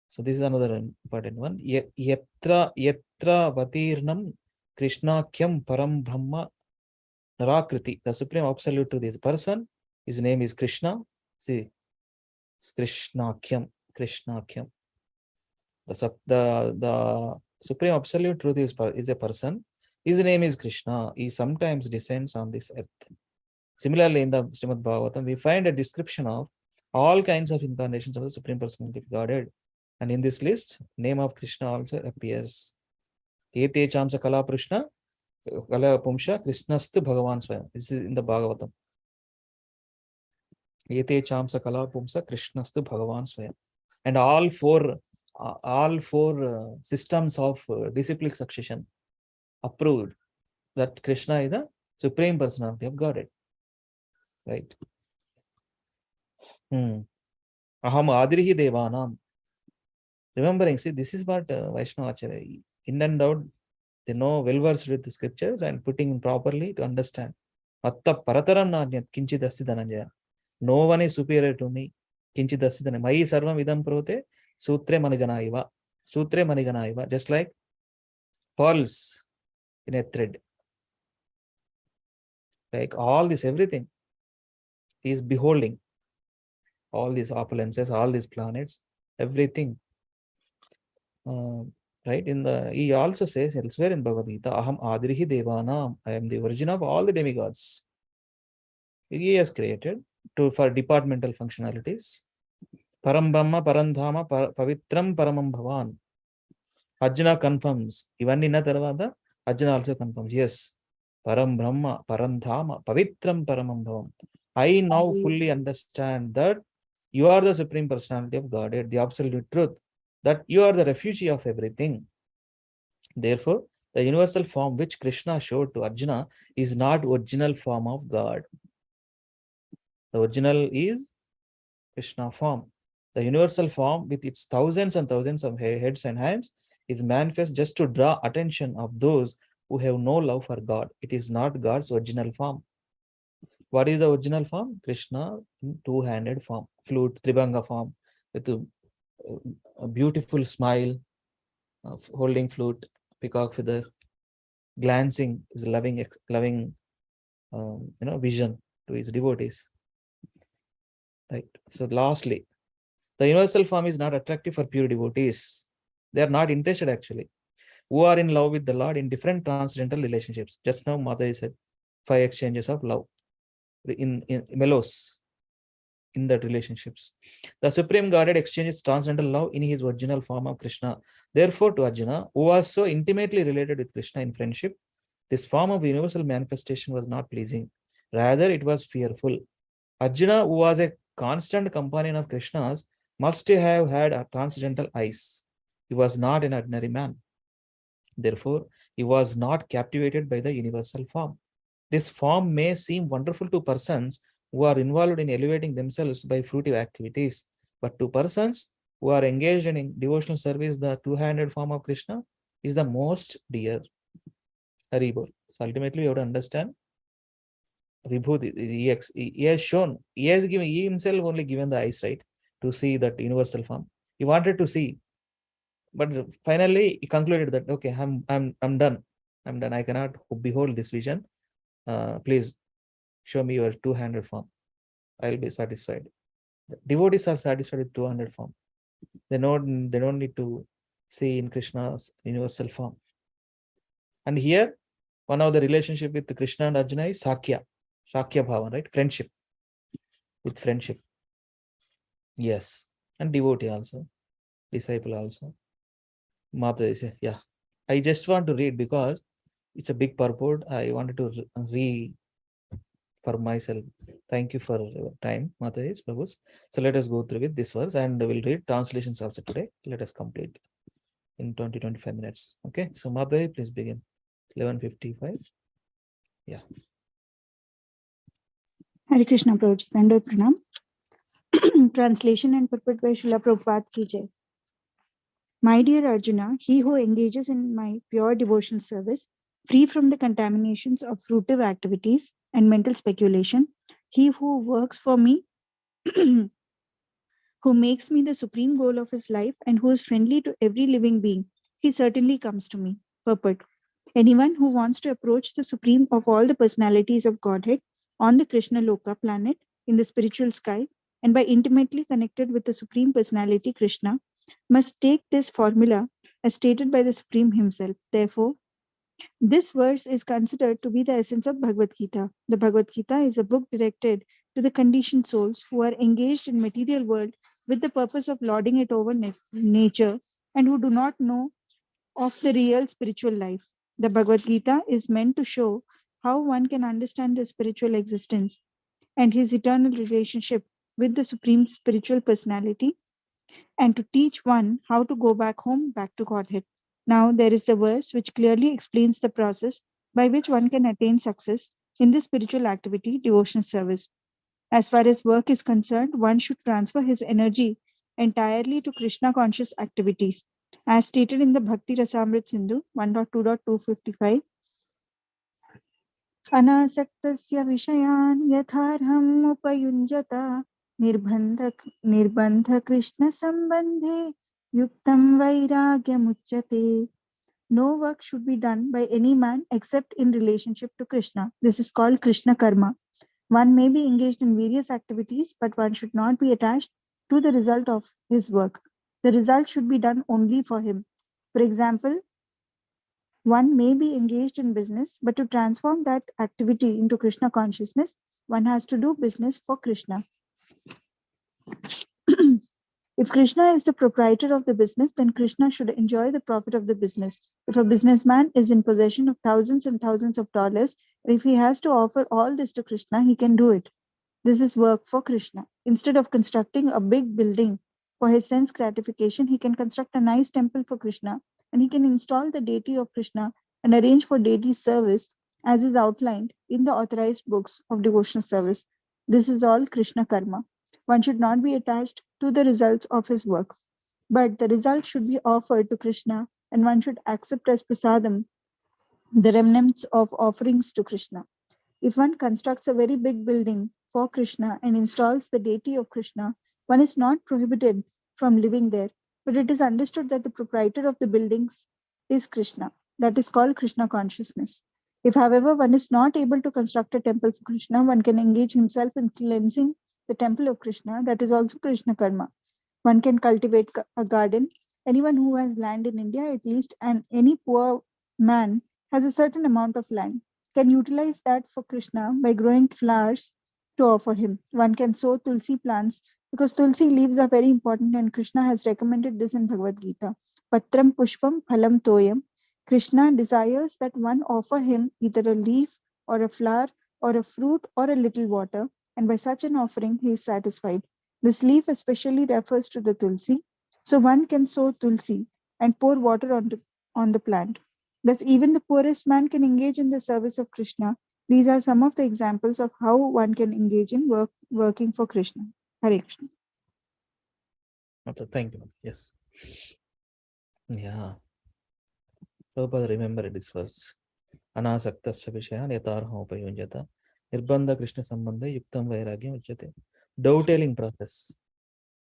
So this is another important one. Yatra vatirnam Krishnakhyam param brahma narakriti. The supreme absolute truth is person. His name is Krishna. See, Krishnakhyam. The supreme absolute truth is a person. His name is Krishna. He sometimes descends on this earth. Similarly, in the Srimad Bhagavatam, we find a description of all kinds of incarnations of the Supreme Personality of Godhead. And in this list, name of Krishna also appears. Ete Chamsa Kala Prishna, Kala Pumsha, Krishnastu Bhagavan Swayam. This is in the Bhagavatam. Ete Chamsa Kala Pumsa, Krishnastu Bhagavan Swayam. And all four all four systems of disciplic succession approved that Krishna is the Supreme Personality of Godhead. Right. Aham Adirihi Devanam. Remembering, see, this is what Vaishnava Acharya, in and out, they know well versed with the scriptures and putting properly to understand. Atta Parataram Nanyat Kinchidasi Dhananjaya. No one is superior to me. Kinchidasi Dhananjaya. Mai Sarvam Idam Prote Sutre Maniganaiva. Sutre Maniganaiva. Just like pearls in a thread. Like all this, everything is beholding. All these opulences, all these planets, everything. Right? He also says elsewhere in Bhagavad Gita, Aham Adirihi Devanam, I am the origin of all the demigods. He has created for departmental functionalities. Param Brahma, Parandhama, Pavitram Paramam Bhavan. Arjuna confirms. Even in Tarvada, Arjuna also confirms. Yes. Param Brahma, Parandhama, Pavitram Paramam Bhavan. I now fully understand that you are the Supreme Personality of Godhead, the absolute truth, that you are the refugee of everything. Therefore, the universal form which Krishna showed to Arjuna is not original form of God. The original is Krishna form. The universal form with its thousands and thousands of heads and hands is manifest just to draw attention of those who have no love for God. It is not God's original form. What is the original form? Krishna in two-handed form, flute, Tribhanga form, with a beautiful smile, holding flute, peacock feather, glancing his loving vision to his devotees. Right. So lastly, the universal form is not attractive for pure devotees. They are not interested actually, who are in love with the Lord in different transcendental relationships. Just now Mother said 5 exchanges of love in melos in that relationships. The Supreme Godhead exchanges transcendental love in his original form of Krishna. Therefore, to Arjuna, who was so intimately related with Krishna in friendship, this form of universal manifestation was not pleasing. Rather, it was fearful. Arjuna, who was a constant companion of Krishna's, must have had a transcendental eyes. He was not an ordinary man. Therefore, he was not captivated by the universal form. This form may seem wonderful to persons who are involved in elevating themselves by fruitive activities, but to persons who are engaged in devotional service, the two-handed form of Krishna is the most dear. Haribol. So ultimately, you have to understand Vibhuti. He has shown, he himself only given the eyes, right, to see that universal form. He wanted to see, but finally he concluded that okay, I'm done. I'm done. I cannot behold this vision. Please show me your two-handed form. I will be satisfied. The devotees are satisfied with two-handed form. They don't need to see in Krishna's universal form. And here, one of the relationship with Krishna and Arjuna is Sakya Bhavan, right? Friendship. With friendship. Yes. And devotee also. Disciple also. Mata is, yeah. I just want to read because it's a big purport. I wanted to read for myself. Thank you for your time, Mata is Prabhus. So let us go through with this verse and we'll read translations also today. Let us complete in 20-25 minutes. Okay. So Mata, please begin. 11:55. Yeah. Hare Krishna Prabhuji, Dandavat Pranam. Translation and purport by Srila Prabhupada ki jai. My dear Arjuna, he who engages in my pure devotional service, free from the contaminations of fruitive activities and mental speculation, he who works for me, who makes me the supreme goal of his life, and who is friendly to every living being, he certainly comes to me. Purport. Anyone who wants to approach the supreme of all the personalities of Godhead on the Krishna Loka planet in the spiritual sky, and by intimately connected with the supreme personality Krishna, must take this formula as stated by the Supreme himself. Therefore, this verse is considered to be the essence of Bhagavad Gita. The Bhagavad Gita is a book directed to the conditioned souls who are engaged in material world with the purpose of lording it over nature and who do not know of the real spiritual life. The Bhagavad Gita is meant to show how one can understand the spiritual existence and his eternal relationship with the supreme spiritual personality and to teach one how to go back home, back to Godhead. Now, there is the verse which clearly explains the process by which one can attain success in this spiritual activity, devotional service. As far as work is concerned, one should transfer his energy entirely to Krishna conscious activities. As stated in the Bhakti Rasamrit Sindhu 1.2.255, अनासक्तस्य विषयान् यथार्हम् उपयुञ्जत निर्बन्ध कृष्ण सम्बन्धे युक्तं वैराग्यमुच्यते. No work should be done by any man except in relationship to Krishna. This is called Krishna karma. One may be engaged in various activities, but one should not be attached to the result of his work. The result should be done only for him. For example, one may be engaged in business, but to transform that activity into Krishna consciousness, one has to do business for Krishna. If Krishna is the proprietor of the business, then Krishna should enjoy the profit of the business. If a businessman is in possession of thousands and thousands of dollars, if he has to offer all this to Krishna, he can do it. This is work for Krishna. Instead of constructing a big building for his sense gratification, he can construct a nice temple for Krishna, and he can install the deity of Krishna and arrange for deity service as is outlined in the authorized books of devotional service. This is all Krishna karma. One should not be attached to the results of his work, but the results should be offered to Krishna, and one should accept as prasadam the remnants of offerings to Krishna. If one constructs a very big building for Krishna and installs the deity of Krishna, one is not prohibited from living there, but it is understood that the proprietor of the buildings is Krishna. That is called Krishna consciousness. If, however, one is not able to construct a temple for Krishna, one can engage himself in cleansing the temple of Krishna. That is also Krishna karma. One can cultivate a garden. Anyone who has land in India, at least, and any poor man has a certain amount of land, can utilize that for Krishna by growing flowers to offer him. One can sow tulsi plants because tulsi leaves are very important, and Krishna has recommended this in Bhagavad Gita. Patram pushpam phalam toyam. Krishna desires that one offer him either a leaf or a flower or a fruit or a little water, and by such an offering he is satisfied. This leaf especially refers to the tulsi, so one can sow tulsi and pour water on the plant. Thus, even the poorest man can engage in the service of Krishna. These are some of the examples of how one can engage in working for Krishna. Hare Krishna. Okay, thank you. Yes. Yeah. Prabhupada remember this verse. Anasaktasya vishayan yatarham upayunjata nirbandha Krishna sambandha yuktam vairagyam uchyate. Dovetailing process.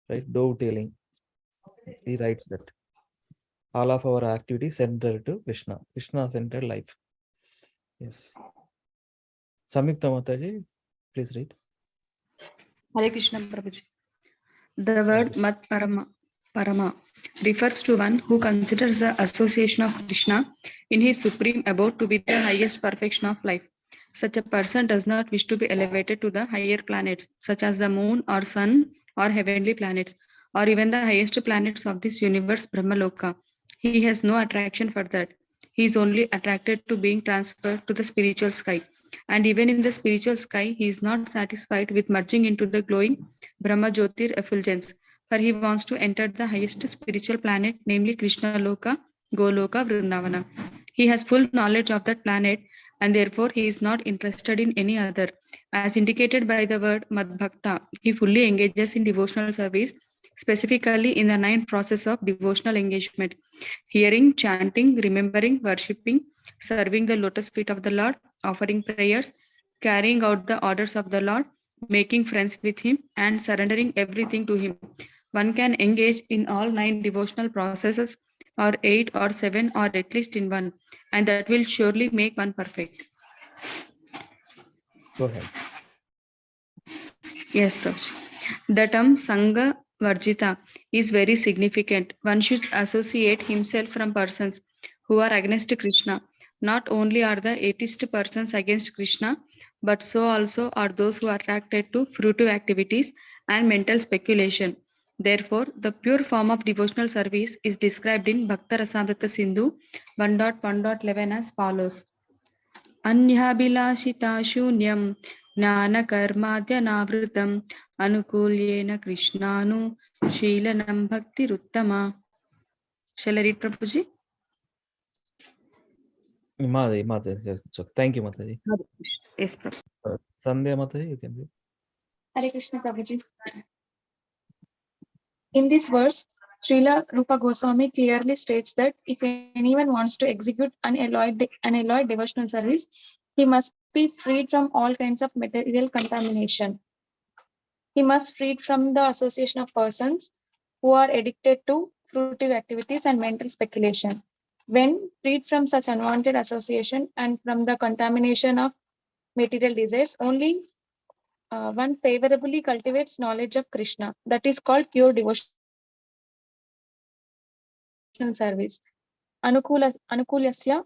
Right? Dovetailing. He writes that all of our activities centered to Krishna. Krishna centered life. Yes. Samyukta Mataji, please read. Hare Krishna Prabhuji. The word Mat Parama refers to one who considers the association of Krishna in his supreme abode to be the highest perfection of life. Such a person does not wish to be elevated to the higher planets, such as the moon or sun or heavenly planets, or even the highest planets of this universe, Brahmaloka. He has no attraction for that. He is only attracted to being transferred to the spiritual sky. And even in the spiritual sky, he is not satisfied with merging into the glowing Brahma Jyotir effulgence, for he wants to enter the highest spiritual planet, namely Krishna Loka, Goloka, Vrindavana. He has full knowledge of that planet, and therefore he is not interested in any other. As indicated by the word Madbhakta, he fully engages in devotional service, specifically in the 9 process of devotional engagement: hearing, chanting, remembering, worshipping, serving the lotus feet of the Lord, offering prayers, carrying out the orders of the Lord, making friends with him, and surrendering everything to him. One can engage in all 9 devotional processes, or 8 or 7, or at least in one, and that will surely make one perfect. Go ahead. Yes, Prabhuji. The term Sangha Varjita is very significant. One should associate himself from persons who are against Krishna. Not only are the atheist persons against Krishna, but so also are those who are attracted to fruitive activities and mental speculation. Therefore, the pure form of devotional service is described in Bhakta Rasamrita Sindhu 1.1.11 as follows. Anyabhilashita shunyam ज्ञानकर्माद्यनावृतम् अनुकूल्येन कृष्णानुशीलनं भक्तिरुत्तमा. Shall I read, Prabhuji? Mataji. Thank you, Mataji. Yes, Prabhu. Sandhya Mataji, you can read. Hare Krishna Prabhuji. In this verse, Srila Rupa Goswami clearly states that if anyone wants to execute unalloyed devotional service, he must be freed from all kinds of material contamination. He must freed from the association of persons who are addicted to fruitive activities and mental speculation. When freed from such unwanted association and from the contamination of material desires, only one favorably cultivates knowledge of Krishna. That is called pure devotional service. Anukulasya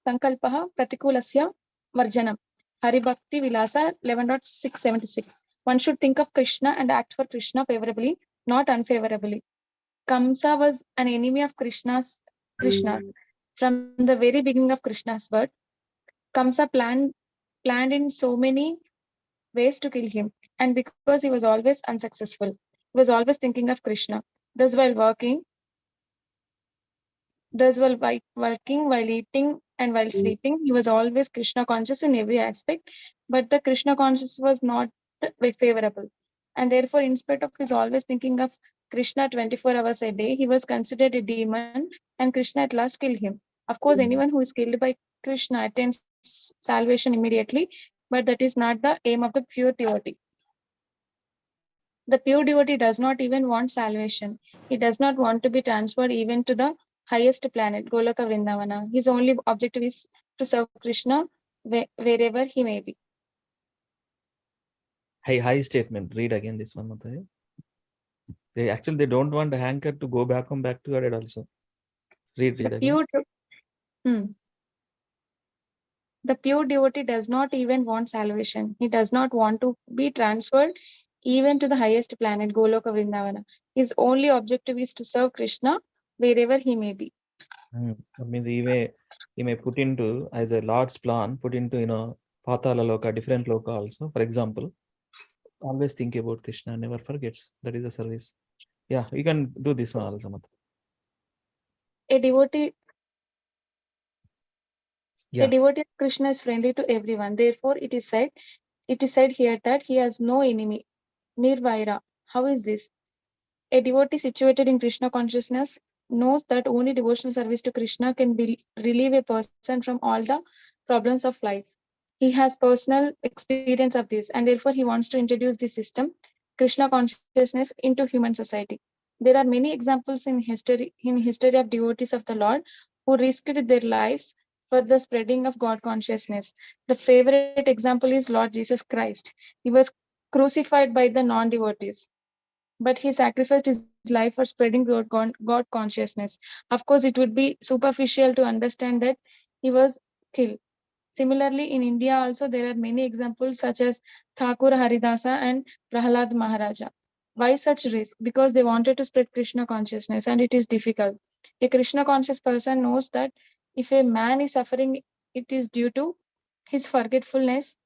sankalpaha pratikulasya varjanam. Haribhakti Vilasa 11.676. One should think of Krishna and act for Krishna favorably, not unfavorably. Kamsa was an enemy of Krishna from the very beginning of Krishna's birth. Kamsa planned in so many ways to kill him, and because he was always unsuccessful, he was always thinking of Krishna. Thus, while working, while eating, and while sleeping, he was always Krishna conscious in every aspect. But the Krishna conscious was not favorable, and therefore, in spite of his always thinking of Krishna 24 hours a day, he was considered a demon, and Krishna at last killed him. Of course, anyone who is killed by Krishna attains salvation immediately, but that is not the aim of the pure devotee. The pure devotee does not even want salvation. He does not want to be transferred even to the highest planet, Goloka Vrindavana. His only objective is to serve Krishna wherever he may be. High statement. Read again this one, Mataji. They don't want a hanker to go back to your head also. Read again. The pure devotee does not even want salvation. He does not want to be transferred even to the highest planet, Goloka Vrindavana. His only objective is to serve Krishna wherever he may be. That means he may put into, as a Lord's plan, put into, Patala Loka, different Loka also. For example, always think about Krishna, never forgets. That is the service. Yeah, you can do this one also, Mataji. A devotee of Krishna is friendly to everyone. Therefore, it is said here that he has no enemy. Nirvaira. How is this? A devotee situated in Krishna consciousness knows that only devotional service to Krishna can relieve a person from all the problems of life. He has personal experience of this, and therefore he wants to introduce this system, Krishna consciousness, into human society. There are many examples in history of devotees of the Lord who risked their lives for the spreading of God consciousness. The favorite example is Lord Jesus Christ. He was crucified by the non-devotees, but he sacrificed his life for spreading God consciousness. Of course, it would be superficial to understand that he was killed. Similarly, in India also, there are many examples such as Thakur Haridasa and Prahalad Maharaja. Why such risk? Because they wanted to spread Krishna consciousness, and it is difficult. A Krishna conscious person knows that if a man is suffering, it is due to his forgetfulness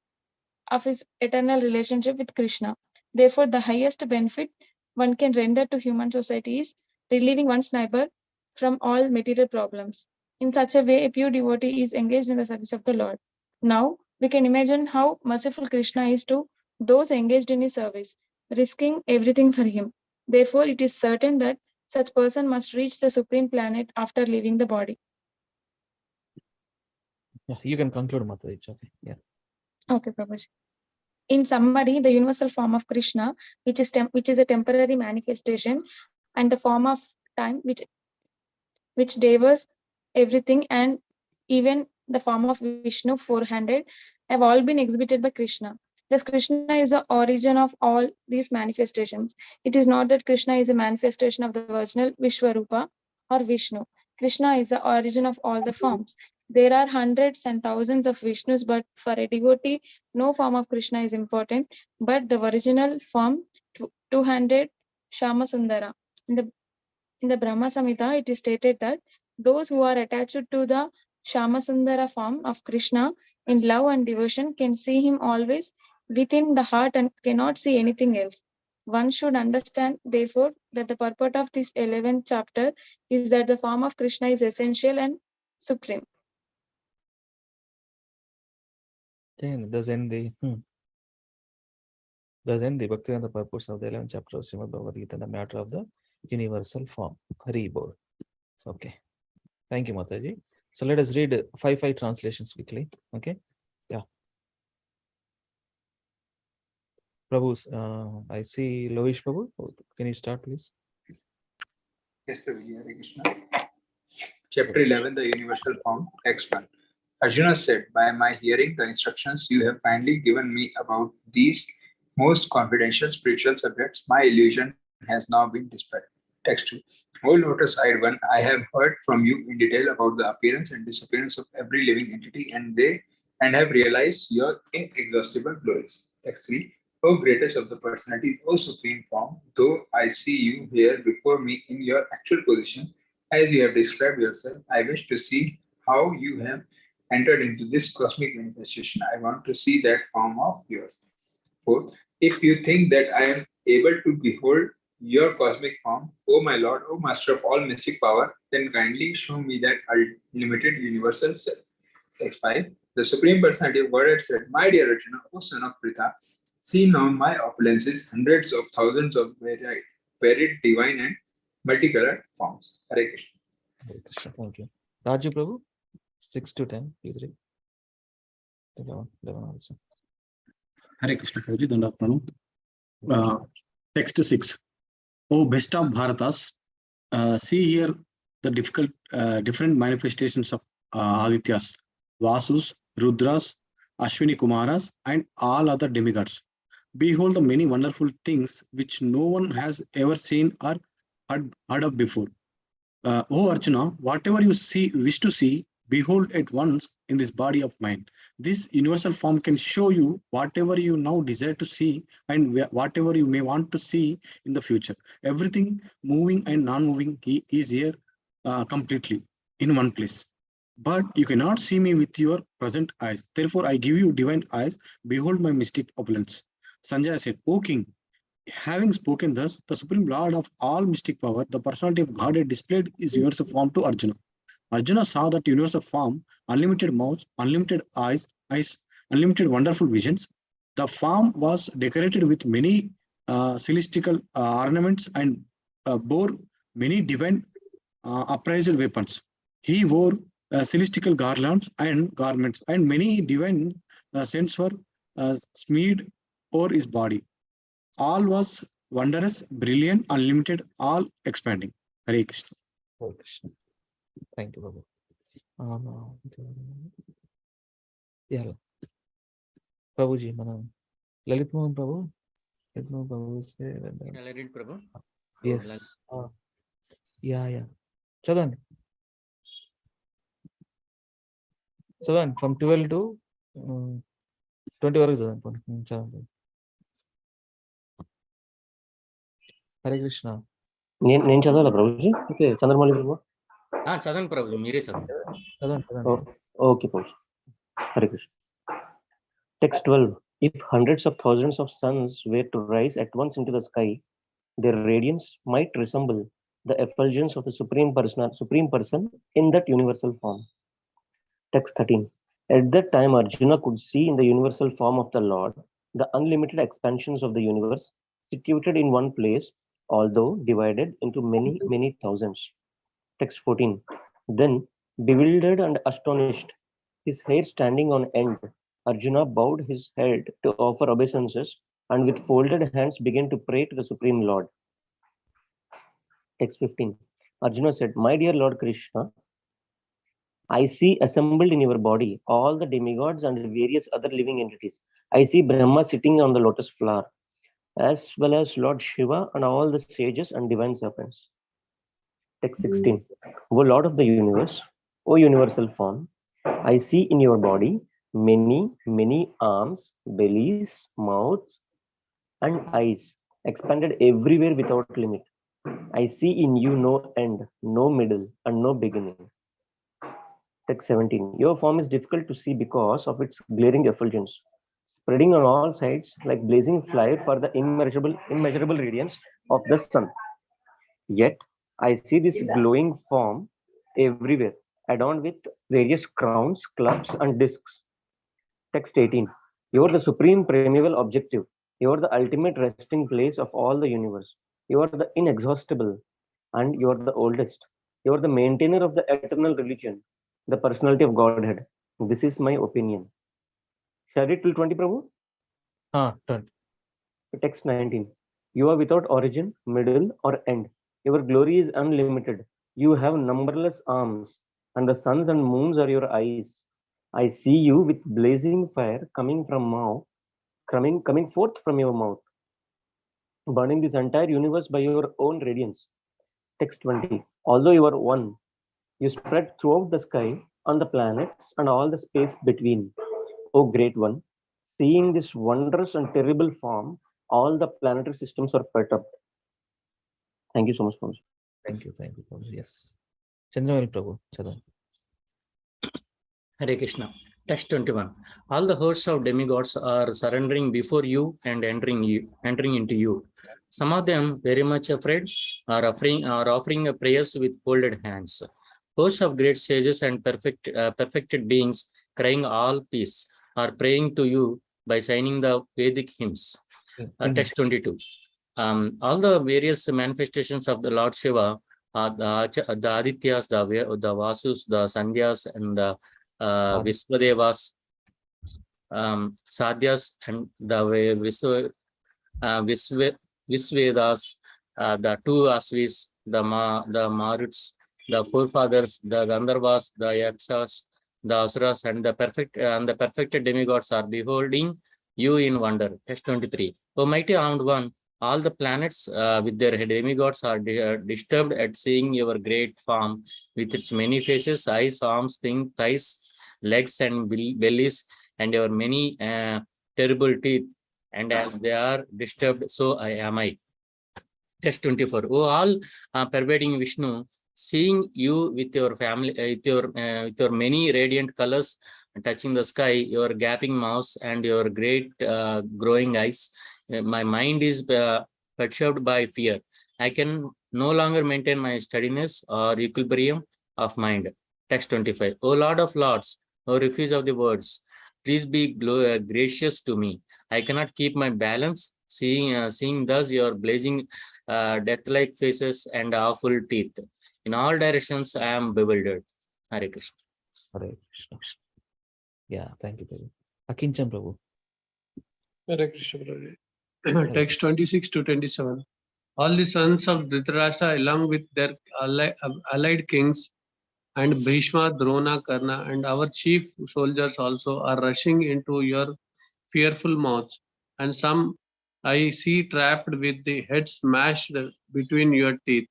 of his eternal relationship with Krishna. Therefore, the highest benefit one can render to human society is relieving one's neighbor from all material problems. In such a way, a pure devotee is engaged in the service of the Lord. Now, we can imagine how merciful Krishna is to those engaged in his service, risking everything for him. Therefore, it is certain that such person must reach the supreme planet after leaving the body. Yeah, you can conclude, Mataji. Okay. Yeah. Okay, Prabhuji. In summary, the universal form of Krishna, which is a temporary manifestation, and the form of time, which devers everything, and even the form of Vishnu, four-handed, have all been exhibited by Krishna. Thus, Krishna is the origin of all these manifestations. It is not that Krishna is a manifestation of the original Vishwarupa or Vishnu. Krishna is the origin of all the forms. There are hundreds and thousands of Vishnus, but for a devotee, no form of Krishna is important, but the original form, two-handed Shama Sundara. In the Brahma Samhita, it is stated that those who are attached to the Shamasundara form of Krishna in love and devotion can see him always within the heart and cannot see anything else. One should understand, therefore, that the purport of this 11th chapter is that the form of Krishna is essential and supreme. Okay, thus end the Bhaktivedanta purpose of the 11th chapter of Srimad Bhagavad Gita, the matter of the universal form. Hari Bol. Okay. Thank you, Mataji. So let us read 5 translations quickly. Okay. Yeah. Prabhu, I see Lovish Prabhu. Can you start, please? Yes, Prabhuji. Hare Krishna. Chapter 11, the universal form, text 1. Arjuna said, by my hearing the instructions you have kindly given me about these most confidential spiritual subjects, my illusion has now been dispelled. Text 2. O lotus-eyed one, I have heard from you in detail about the appearance and disappearance of every living entity and have realized your inexhaustible glories. Text 3. O greatest of the personality, O supreme form, though I see you here before me in your actual position, as you have described yourself, I wish to see how you have entered into this cosmic manifestation. I want to see that form of yours. 4. If you think that I am able to behold your cosmic form, O my Lord, O Master of all mystic power, then kindly show me that unlimited universal self. Text 5. The Supreme Personality of Godhead said, my dear Arjuna, O son of Pritha, see now my opulences, hundreds of thousands of varied divine and multicolored forms. Hare Krishna. Hare Krishna. Thank you. Raju Prabhu, 6 to 10, please read. 11 also. Hare Krishna Prabhuji, Dandavat Pranam. Text 6. O best of Bharatas, see here the different manifestations of Adityas, Vasus, Rudras, Ashwini Kumaras, and all other demigods. Behold the many wonderful things which no one has ever seen or heard of before. O Arjuna, whatever you wish to see, behold at once in this body of mine. This universal form can show you whatever you now desire to see and whatever you may want to see in the future. Everything moving and non-moving is here completely in one place. But you cannot see me with your present eyes. Therefore, I give you divine eyes. Behold my mystic opulence. Sanjaya said, O king, having spoken thus, the Supreme Lord of all mystic power, the personality of God, had displayed his universal form to Arjuna. Arjuna saw that universal form, unlimited mouth, unlimited eyes, unlimited wonderful visions. The form was decorated with many celestial ornaments and bore many divine upraised weapons. He wore celestial garlands and garments, and many divine scents were smeared over his body. All was wondrous, brilliant, unlimited, all expanding. Hare Krishna. Hare Krishna. Thank you, Prabhu. Yeah. Prabhuji, Mana. Lalit Mohan Prabhu. Lalit Mohan Prabhu say. Shall I read, Prabhu? Yes. Yeah. Chadan. Chadan, from 12 to 20 hours. Chadan. Hare Krishna. నేను చదవాలా Prabhuji? Okay, Chandramouli ప్రభు. చదవండి ప్రభుజీ, మీరే చదవండి. Okay Prabhuji. Hare Krishna. Text 12. If hundreds of thousands of suns were to rise at once into the sky, their radiance might resemble the effulgence of the Supreme Person in that universal form. Text 13. At that time, Arjuna could see in the universal form of the Lord the unlimited expansions of the universe situated in one place, although divided into many, many thousands. Text 14. Then, bewildered and astonished, his hair standing on end, Arjuna bowed his head to offer obeisances and with folded hands began to pray to the Supreme Lord. Text 15. Arjuna said, my dear Lord Krishna, I see assembled in your body all the demigods and various other living entities. I see Brahma sitting on the lotus flower, as well as Lord Shiva and all the sages and divine serpents. Text 16. O Lord of the universe, O universal form, I see in your body many, many arms, bellies, mouths, and eyes, expanded everywhere without limit. I see in you no end, no middle, and no beginning. Text 17. Your form is difficult to see because of its glaring effulgence. spreading on all sides like blazing fire for the immeasurable radiance of the sun. Yet I see this glowing form everywhere, adorned with various crowns, clubs, and discs. Text 18. You are the supreme primeval objective. You are the ultimate resting place of all the universe. You are the inexhaustible, and you are the oldest. You are the maintainer of the eternal religion, the personality of Godhead. This is my opinion. Shall I read till 20, Prabhu? 20. Text 19. You are without origin, middle, or end. Your glory is unlimited. You have numberless arms, and the suns and moons are your eyes. I see you with blazing fire coming forth from your mouth, burning this entire universe by your own radiance. Text 20. Although you are one, you spread throughout the sky, on the planets, and all the space between. O great one, seeing this wondrous and terrible form, all the planetary systems are perturbed. Thank you so much, Prabhu. Thank you, Prabhu. Yes. Chandramal Prabhu, Chadam. Hare Krishna. Text 21. All the hosts of demigods are surrendering before you and entering into you. Some of them, very much afraid, are offering prayers with folded hands. Hosts of great sages and perfected beings, crying all peace, are praying to you by signing the Vedic hymns. Text 22. All the various manifestations of the Lord Shiva, the Adityas, the Vasus, the Sandhyas, and the Visvadevas, Sadhyas, and the Visvedas, the two Asvis, the Maruts, the forefathers, the Gandharvas, the Yakshas, the Asuras, and the perfected demigods are beholding you in wonder. Text 23. O mighty armed one, all the planets with their demigods are disturbed at seeing your great form with its many faces, eyes, arms, thighs, legs, and bellies, and your many terrible teeth. And as they are disturbed, so am I. Text 24. O all pervading Vishnu, seeing you with your family, with your many radiant colors touching the sky, your gaping mouths, and your great growing eyes, my mind is perturbed by fear. I can no longer maintain my steadiness or equilibrium of mind. Text 25. O Lord of Lords, O refuge of the words, please be gracious to me. I cannot keep my balance, seeing thus your blazing death-like faces and awful teeth. In all directions, I am bewildered. Hare Krishna. Hare Krishna. Yeah, thank you, Prabhu. Akincham Prabhu. Hare Krishna, Prabhu. Text 26 to 27. All the sons of Dhritarashtra, along with their allied kings, and Bhishma, Drona, Karna, and our chief soldiers also are rushing into your fearful mouths, and some I see trapped with the head smashed between your teeth.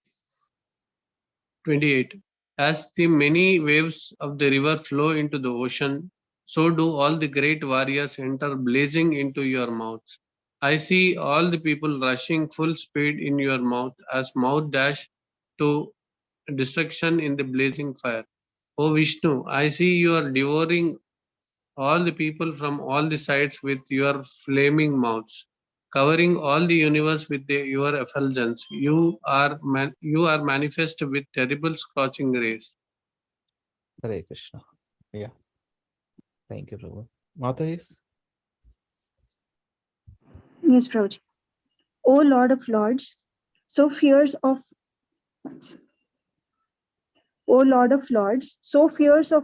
28. As the many waves of the river flow into the ocean, so do all the great warriors enter blazing into your mouths. I see all the people rushing full speed in your mouth as mouth dash to destruction in the blazing fire. O Vishnu, I see you are devouring all the people from all the sides with your flaming mouths, covering all the universe with your effulgence. You are manifest with terrible scorching rays. Hare Krishna. Yeah. Thank you, Prabhu. Mata is? Yes, Prabhuji. O Lord of Lords, so fierce of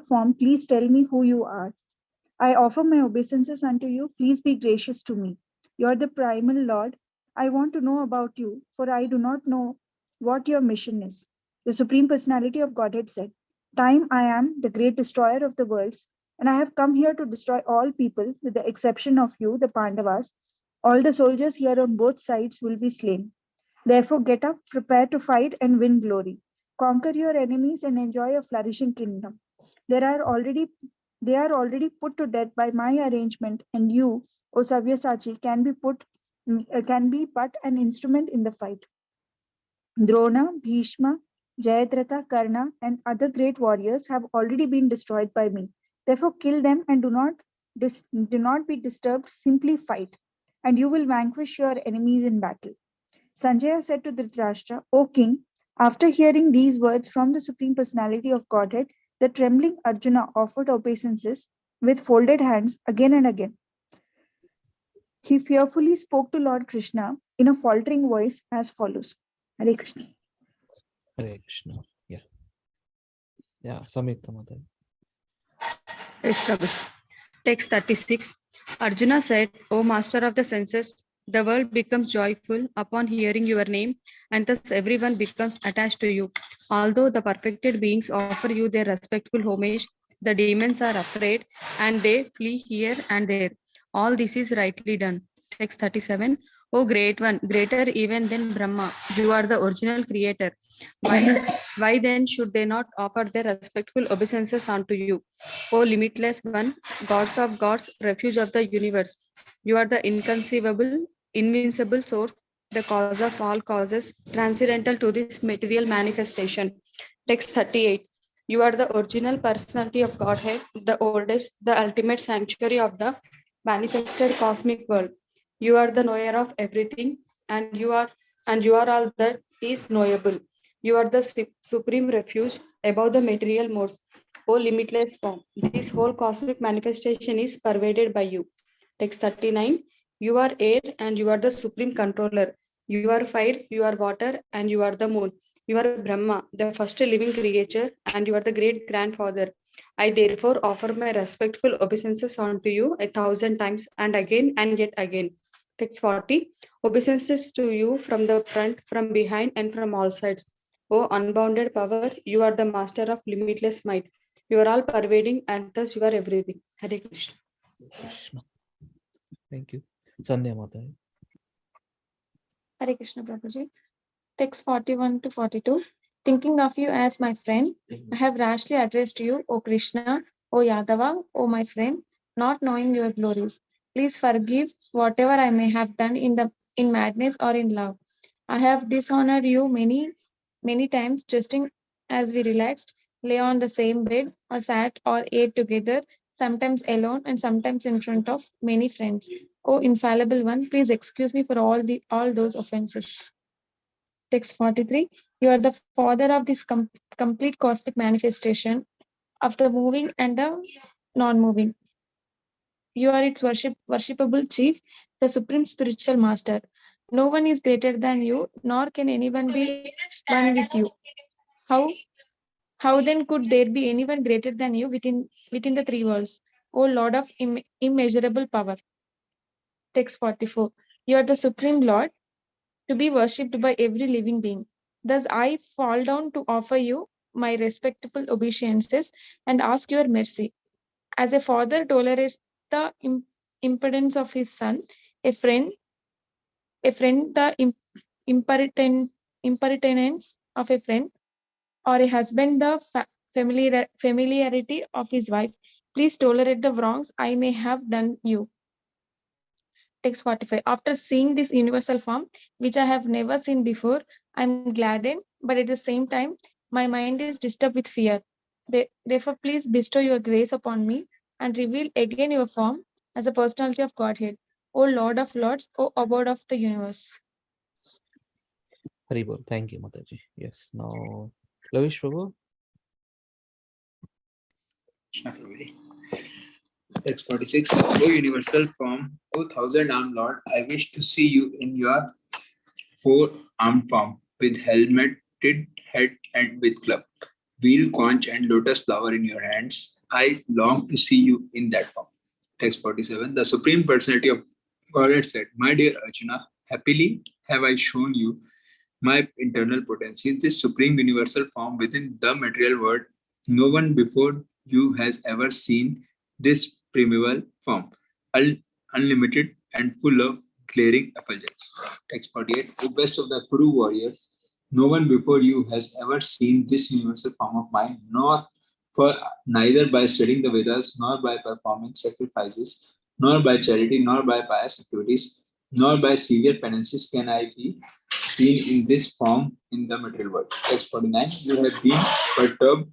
form, please tell me who you are. I offer my obeisances unto you. Please be gracious to me. You are the primal Lord. I want to know about you, for I do not know what your mission is. The Supreme Personality of Godhead said, "Time I am the great destroyer of the worlds, and I have come here to destroy all people, with the exception of you, the Pandavas. All the soldiers here on both sides will be slain. Therefore, get up, prepare to fight and win glory. Conquer your enemies and enjoy a flourishing kingdom. They are already put to death by my arrangement, and you, O Sabyasachi, can be but an instrument in the fight. Drona, Bhishma, Jayadratha, Karna, and other great warriors have already been destroyed by me. Therefore, kill them and do not Do not be disturbed, simply fight, and you will vanquish your enemies in battle. Sanjaya said to Dhritarashtra, O king, after hearing these words from the Supreme Personality of Godhead, the trembling Arjuna offered obeisances with folded hands again and again. He fearfully spoke to Lord Krishna in a faltering voice as follows. Hare Krishna. Hare Krishna. Yeah, Samyukta Mata. Yes, Prabhu. Text 36. Arjuna said, O master of the senses, the world becomes joyful upon hearing your name, and thus everyone becomes attached to you. Although the perfected beings offer you their respectful homage, the demons are afraid and they flee here and there. All this is rightly done. Text 37. O great one, greater even than Brahma, you are the original creator. Why then should they not offer their respectful obeisances unto you? O limitless one, gods of gods, refuge of the universe, you are the inconceivable, invincible source, the cause of all causes, transcendental to this material manifestation. Text 38. You are the original personality of Godhead, the oldest, the ultimate sanctuary of the manifested cosmic world. You are the knower of everything, and you are all that is knowable. You are the supreme refuge above the material modes. O limitless form, this whole cosmic manifestation is pervaded by you. Text 39. You are air and you are the supreme controller. You are fire, you are water, and you are the moon. You are Brahma, the first living creature, and you are the great grandfather. I therefore offer my respectful obeisances unto you 1,000 times and again and yet again. Text 40. Obeisances to you from the front, from behind, and from all sides. O unbounded power, you are the master of limitless might. You are all pervading and thus you are everything. Hare Krishna. Krishna. Thank you. Sandhya Mata. Hare Krishna Prabhuji. Text 41 to 42. Thinking of you as my friend, I have rashly addressed you, O Krishna, O Yadava, O my friend, not knowing your glories. Please forgive whatever I may have done in madness or in love. I have dishonored you many times, jesting as we relaxed, lay on the same bed, or sat or ate together, sometimes alone and sometimes in front of many friends. O infallible one, please excuse me for all those offenses. Text 43. You are the father of this complete cosmic manifestation of the moving and the non-moving. You are its worshipable chief, the supreme spiritual master. No one is greater than you, nor can anyone be one with you. How then could there be anyone greater than you within the three worlds? O Lord of immeasurable power. Text 44. You are the supreme Lord, to be worshipped by every living being. Thus I fall down to offer you my respectable obeisances and ask your mercy. As a father tolerates the impudence of his son, a friend the impertinence of a friend, or a husband the familiarity of his wife, please tolerate the wrongs I may have done you. Text 45. After seeing this universal form, which I have never seen before, I am gladdened, but at the same time, my mind is disturbed with fear. Therefore, please bestow your grace upon me and reveal again your form as a personality of Godhead, O Lord of Lords, O abode of the universe. Haribol. Thank you, Mataji. Yes. Now, Lavish Prabhu. Text 46. O universal form, O thousand-armed Lord, I wish to see you in your four-armed form, with helmeted head and with club, wheel, conch, and lotus flower in your hands. I long to see you in that form. Text 47. The Supreme Personality of Godhead said, My dear Arjuna, happily have I shown you my internal potency in this supreme universal form within the material world. No one before you has ever seen this primeval form, unlimited and full of glaring effulgence. Text 48. O best of the Kuru warriors, no one before you has ever seen this universal form of mine, neither by studying the Vedas, nor by performing sacrifices, nor by charity, nor by pious activities, nor by severe penances can I be seen in this form in the material world. Text 49. You have been perturbed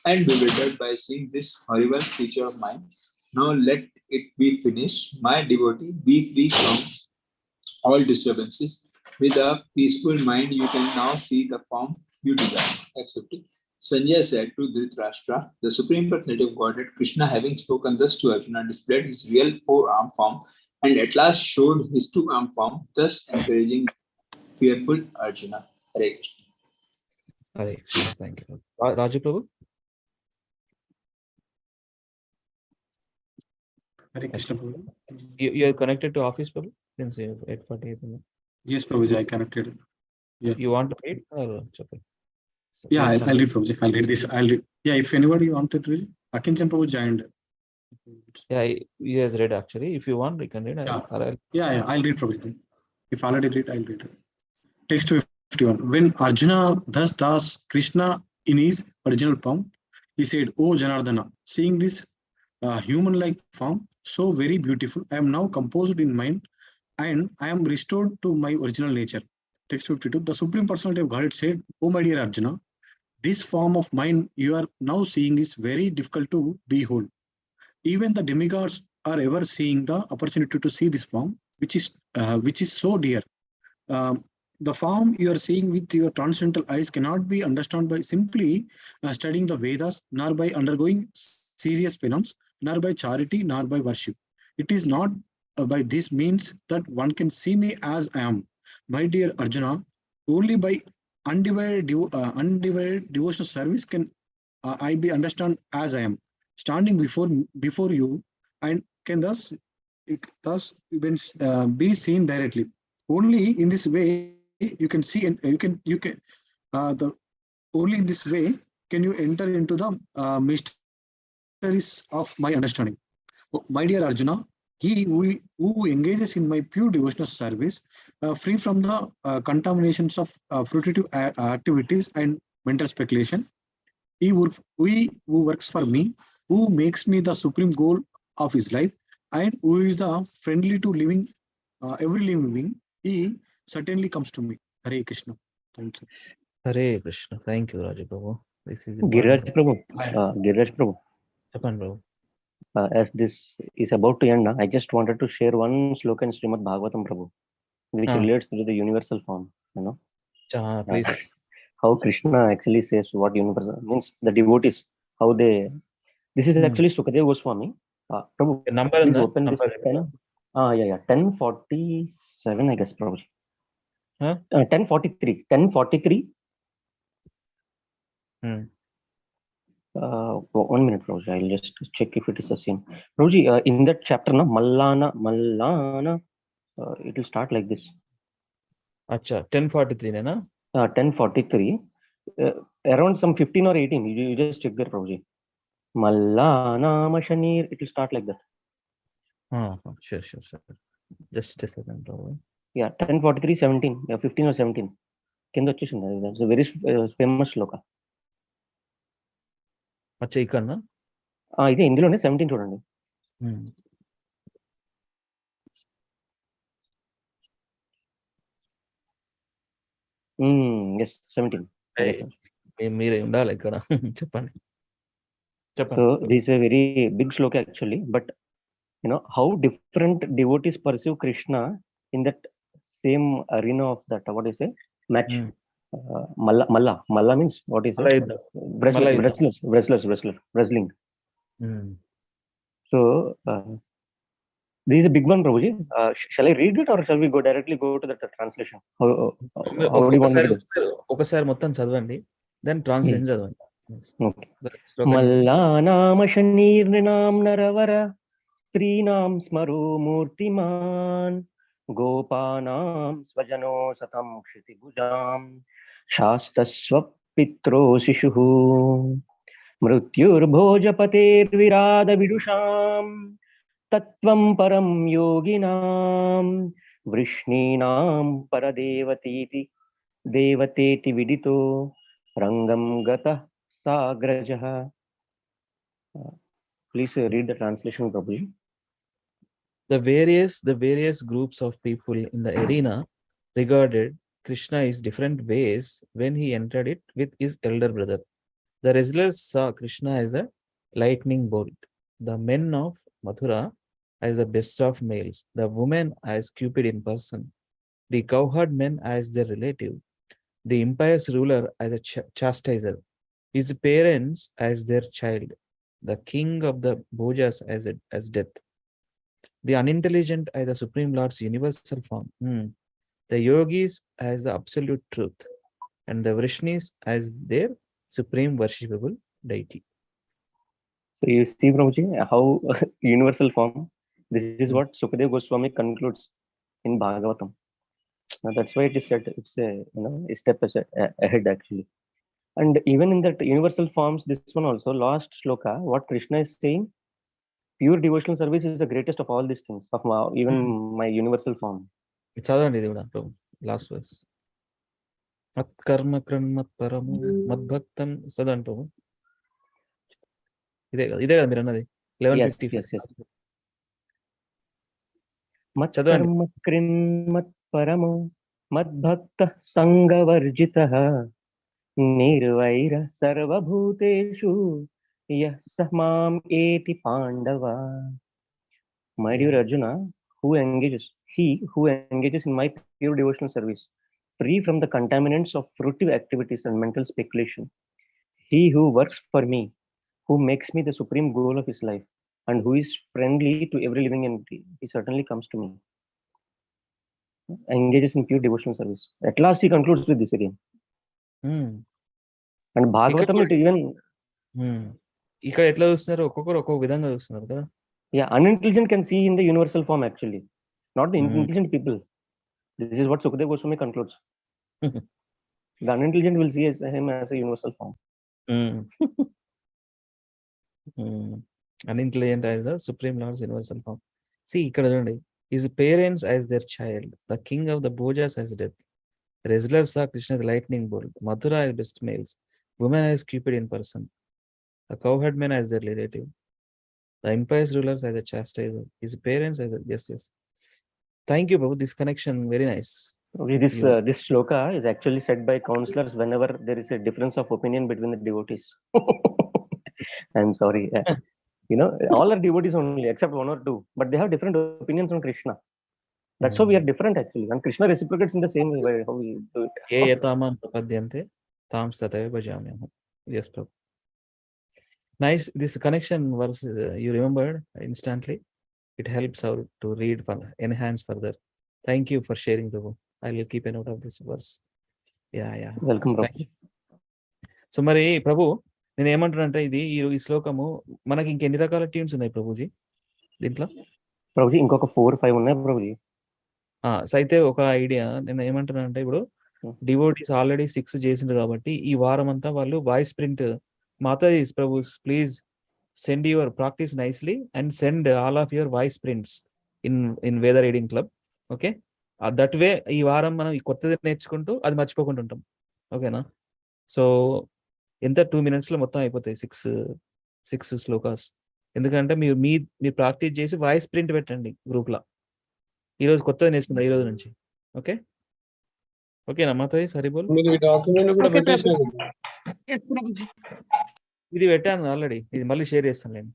and bewildered by seeing this horrible creature of mine. Now let it be finished, my devotee, be free from all disturbances. With a peaceful mind, you can now see the form you desire. Accepted. Sanjay said to Dhritarashtra, the Supreme Personality of Godhead, Krishna, having spoken thus to Arjuna, displayed his real four-arm form and at last showed his two-arm form, thus encouraging fearful Arjuna. Hare Krishna. Hare Krishna. Thank you. Raju Prabhu? Hare Krishna, Prabhu. You are connected to office, Prabhu? Since you have 8:48. Yes, Prabhuji, I connected. Yeah. You want to read or it's okay? Yeah, I'll read, Prabhuji. I'll read this. Yeah, if anybody wanted to read, Akinchan Prabhu joined. Yeah, he has read actually. If you want, we can read. Yeah, I'll read, Prabhuji. If already read, I'll read. Text 51. When Arjuna thus Krishna in his original form, he said, "O Janardana, seeing this human-like form, so very beautiful, I am now composed in mind and I am restored to my original nature." Text 52. The Supreme Personality of Godhead said, "O my dear Arjuna, this form of mine you are now seeing is very difficult to behold. Even the demigods are ever seeing the opportunity to see this form, which is so dear. The form you are seeing with your transcendental eyes cannot be understood by simply studying the Vedas, nor by undergoing serious penance, nor by charity, nor by worship. It is not by this means that one can see me as I am. My dear Arjuna, only by undivided devotional service can I be understood as I am, standing before you, and can thus be seen directly. Only in this way you can see, and only in this way can you enter into the mysteries of my understanding. My dear Arjuna, he who engages in my pure devotional service, free from the contaminations of fruitive activities and mental speculation, he who works for me, who makes me the supreme goal of his life, and who is the friendly to living every living being, he certainly comes to me. Hare Krishna. Thank you. Hare Krishna. Thank you, Raju Prabhu. This is Giriraj Prabhu. Giriraj Prabhu. As this is about to end, I just wanted to share one sloka in Srimad Bhagavatam, Prabhu, which relates to the universal form. Please. How Krishna actually says what universal means. The devotees, how they. This is actually Sukadeva Goswami. Prabhu, number please open number this. 1047, I guess, Prabhu. 1043. 1043. 1 minute, Prabhuji. I'll just check if it is the same. Prabhuji, in that chapter, Mallana, it will start like this. Acha, 1043, na? 1043. Around some 15 or 18. You just check there, Prabhuji. Mallana Mashanir. It will start like that. Sure. Just a second, Prabhuji. Yeah, 1043, 17. 15 or 17. That's a very famous sloka. అచ్చా ఇక్కడ ఇదే ఇందులోనే 17 చూడండి. Yes, 17. మీరే ఉండాలి ఇక్కడ. చెప్పండి. So this is a very big sloka actually, but how different devotees pursue Krishna in that same arena of that, what do you say, match. Malla means what is it? Wrestling. So this is a big one, Prabhuji. Shall I read it or shall we directly go to the translation? How do you want me to do? ఒకసారి మొత్తం చదవండి, then translation చదవండి. Okay. Mallanam shanirnam naravara strinam smaro murtiman gopanam svajano satam kshitibhujam shastasva pitro sishuhu mrutyurbhojapater virada vidusham tatvam param yoginam vrishninam paradevateti devateti vidito rangam gata sagrajaha. Please read the translation, Prabhuji. The various groups of people in the arena regarded Krishna in different ways when he entered it with his elder brother. The wrestlers saw Krishna as a lightning bolt. The men of Mathura as the best of males, the women as Cupid in person, the cowherd men as their relative, the impious ruler as a chastiser, his parents as their child, the king of the Bhojas as death, the unintelligent as the Supreme Lord's universal form, the yogis as the absolute truth, and the Vrishnis as their supreme worshipable deity. So you see, Prabhuji, how universal form. This is what Sukadeva Goswami concludes in Bhagavatam. Now that's why it is said it's a a step ahead actually. And even in that universal forms, this one also, last shloka, what Krishna is saying, pure devotional service is the greatest of all these things, of even my universal form. It's other last verse. Mat karma kranmat paramu mad bhaktam sadan Prabhu. ఇదే కదా మీరు అన్నది 11:55. మత్ కర్మ కృన్మత్ పరమో మద్భక్త సంగవర్జితః నిర్వైర సర్వభూతేషు యః స మాం ఏతి పాండవ. My dear Arjuna, who engages in my pure devotional service, free from the contaminants of fruitive activities and mental speculation, he who works for me, who makes me the supreme goal of his life, and who is friendly to every living entity, he certainly comes to me. Engages in pure devotional service. At last he concludes with this again. And Bhagavatam it even ఇక్కడ ఎట్లా చూస్తున్నారు, ఒక్కొక్కరు ఒక్కొక్క విధంగా చూస్తున్నారు కదా. Yeah, unintelligent can see in the universal form actually, not the intelligent people. This is what Sukadeva Goswami concludes. The unintelligent will see him as a universal form. Unintelligent as the Supreme Lord's universal form. See, ఇక్కడ చూడండి, his parents as their child, the king of the Bhojas as death, wrestlers saw Krishna's lightning bolt, Mathura as best males, women as Cupid in person, the cowherd men as their relative, the impious rulers as a chastiser, his parents as a yes. Thank you, Prabhu. This connection very nice. Okay, this shloka is actually said by counselors whenever there is a difference of opinion between the devotees. I'm sorry. All are devotees only except one or two, but they have different opinions on Krishna. That's how we are different actually, and Krishna reciprocates in the same way how we do it. Ye yatamam prapadyante tam satave bhajamyaham. Yes, Prabhu. Nice. This connection verse you remembered instantly. It helps out to read enhance further. Thank you for sharing, Prabhu. I will keep a note of this verse. Yeah. Welcome, Prabhu. So మరి ప్రభు నేను ఏమంటానంటే ఇది ఈ శ్లోకము మనకి ఇంకెన్ని రకాల tunes ఉన్నాయి ప్రభుజీ దీంట్లో? ప్రభుజీ ఇంకొక 4-5 ఉన్నాయి ప్రభుజీ. సో అయితే ఒక ఐడియా నేను ఏమంటున్నానంటే, ఇప్పుడు డివోటీస్ ఆల్రెడీ 6 చేసిండ్రు కాబట్టి ఈ వారం అంతా వాళ్ళు వాయిస్ ప్రింట్ మాతాజీస్ Prabhu please send your practice nicely and send all of your voice prints in Veda reading club. Okay, that way ఈ వారం మనం ఈ కొత్తది నేర్చుకుంటూ అది మర్చిపోకుండా ఉంటాం. ఓకేనా? సో ఎంత 2 minutes లో మొత్తం అయిపోతాయి 6 శ్లోకాస్. ఎందుకంటే మీరు ప్రాక్టీస్ చేసి వాయిస్ ప్రింట్ పెట్టండి గ్రూప్లో. ఈరోజు కొత్తది నేర్చుకుందాం ఈ రోజు నుంచి. ఓకేనా మాతాజీ? సరిబోల్ ఇది పెట్టాను ఆల్రెడీ, ఇది మళ్ళీ షేర్ చేస్తాను నేను.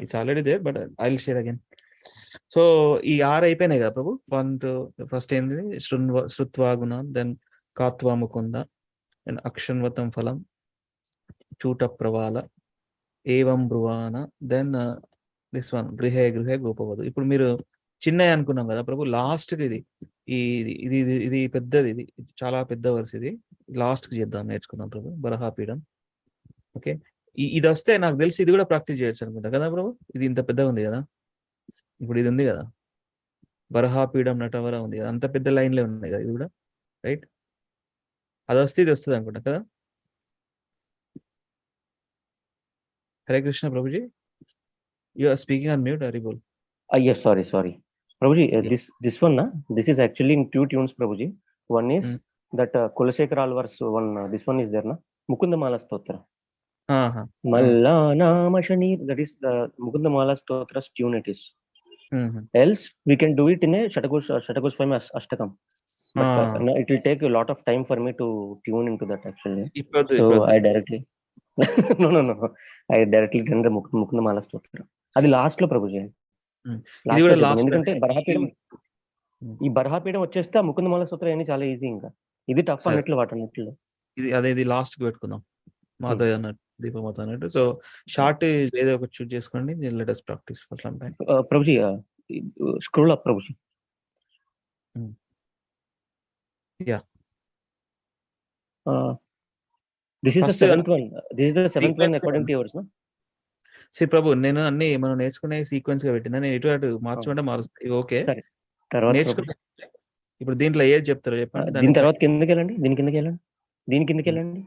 It's already there but I will share again. So ఈ 6 అయిపోయినాయి కదా ప్రభు. ఫస్ట్ ఏంది శృత్వాగుణ, దెన్ కాత్వా ముకుంద, దెన్ అక్షన్వతం ఫలం, చూట ప్రవాల, ఏవం బ్రువాన, దెన్ దిస్ వన్ గృహే గోపవధు. ఇప్పుడు మీరు చిన్నవి అనుకున్నాం కదా ప్రభు, లాస్ట్కి ఇది పెద్దది, ఇది చాలా పెద్ద వర్స్. ఇది లాస్ట్కి చేద్దాం, నేర్చుకుందాం ప్రభు. బరహాపీఠం. ఓకే, ఇది వస్తే నాకు తెలిసి ఇది కూడా ప్రాక్టీస్ చేయొచ్చు అనుకుంటా కదా ప్రభు. ఇది ఇంత పెద్దగా ఉంది కదా, ఇప్పుడు ఇది ఉంది కదా బరహాపీఠం నటవర ఉంది కదా, అంత పెద్ద లైన్లే ఉన్నాయి కదా ఇది కూడా, రైట్? అది వస్తే ఇది వస్తుంది అనుకుంటా కదా. Hare Krishna Prabhuji, you are speaking on mute, Haribol. Yes, sorry Prabhuji. This one this is actually in 2 tunes Prabhuji. One is that Kulasekara verse 1. This one is there na Mukundamala Stotra. Malla nama shani, that is the Mukundamala Stotra's tune it is. Else we can do it in a Shatakoswami Ashtakam, but it will take a lot of time for me to tune into that actually. So I directly no I directly done the Mukundamala Stotra. అది last లో ప్రభుజీ. ఇది కూడా last, ఎందుకంటే బరహాపీఠం, ఈ బరహాపీఠం వచ్చేస్తే ఆ ముకుందమాల సూత్రం అన్ని చాలా ఈజీ. ఇంకా ఇది టఫ్ అన్నట్లు వాటన్నిట్లో. ఇది లాస్ట్ కి పెట్టుకుందాం, మాధవ్ అన్నట్టు, దీపమాత అన్నట్టు. సో షార్ట్ ఏదో ఒకటి చూస్ చేసుకోండి, let us practice for some time. Prabhuji scroll up Prabhuji. Yeah. This is the seventh one. This is the seventh one according to yours, no? Shri Prabhu, నేను అన్ని మనం నేర్చుకునే సీక్వెన్స్ గా పెట్టినా, నేను ఇటు అటు మార్చుకుంటే మారుస్తాయి. ఓకే, నేర్చుకునే ఇప్పుడు దీంట్లో ఏది చెప్తారో చెప్పండి. దీని తర్వాత కిందకి వెళ్ళండి, దీని కిందకి వెళ్ళండి, దీని కిందకి వెళ్ళండి,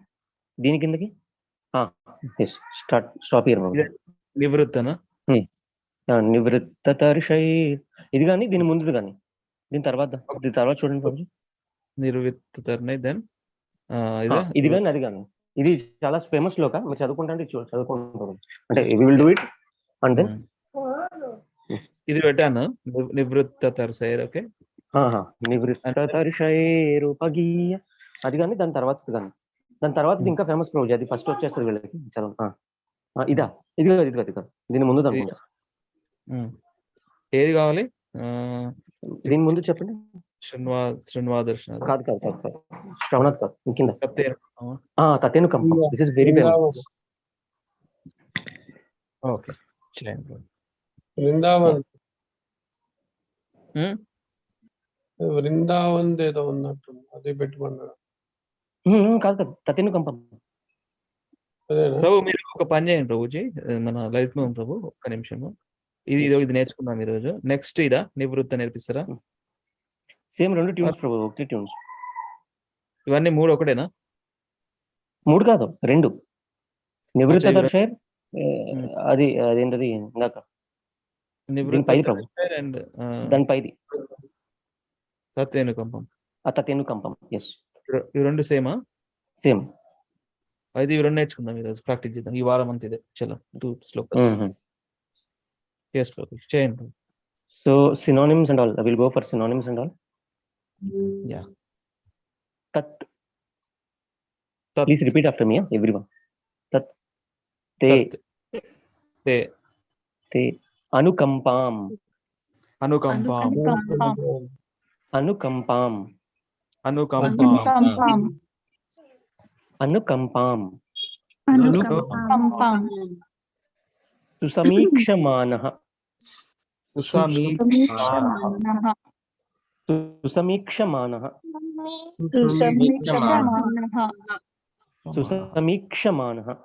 దీని కిందకి. Stop here. నివృత్తనా? నివృత్తతర్షై ఇది కానీ, దీని ముందుది కానీ, దీని తర్వాత చూడండి ప్రభుజీ. నివృత్తతర్ణై, దెన్ ఇది కానీ అది కానీ. ఇది చాలా ఫేమస్ శ్లోక, మీరు చదువుకుంటే చదువుకుంటారు. అంటే we will do it and then ఇది పెట్టాను, నివృత్తతర్షై. ఓకే, నివృత్తతర్షైరుపగీయ అది కానీ, దాని తర్వాత కానీ. దాని తర్వాత ఇంకా ఫేమస్ ప్రభుజీ, అది ఫస్ట్ వచ్చేస్తుంది వీళ్ళకి. చదవండి. ఇదా, ఇది కాదు, ఇది కాదు, దీని ముందు అనుకుంటా. ఏది కావాలి? దీని ముందు చెప్పండి. శృణ్వాదర్శన కాదు, శ్రవణాత్ కాదు, కింద తతేను కంపం. This is very famous. Okay, Vrindavan ఏదో ఉన్నట్టు అదే పెట్టుకున్నాడు. కాదు, తతేను కంపం. ప్రభు మీరు ఒక పని చేయండి ప్రభుజీ, మన లలిత్ మోహన్ ప్రభు, ఒక్క నిమిషము. ఇది నేర్చుకుందాం ఈ రోజు. నెక్స్ట్ ఇదా నివృత్త నేర్పిస్తారా? సేమ్ 2 ట్యూన్స్ ప్రభు, 1 ట్యూన్స్. ఇవన్నీ 3 ఒకటేనా? 3 కాదు, 2. నివృత్తతర్షై అది అదేంటది ఇందాక పైది ప్రభు, దాని పైది తతేను కంపం. తతేను కంపం, ఎస్. ఇవి 2 సేమా? సేమ్. అయితే ఇవి 2 నేర్చుకుందాం ఈరోజు, ప్రాక్టీస్ చేద్దాం ఈ వారం అంతా. ఇదే చలో 2 శ్లోకాస్. yes ప్రభు, చేయండి. So synonyms and all, I will go for synonyms and all. Yeah. Tat. Please repeat after me, everyone. Tat. Te. Anukampam. Anukampam. Anukampam. Anukampam. Anukampam. Anukampam. Susamikshamaanah. Susamikshamaanah. Susamikshamaanah. Susamikshamaanah.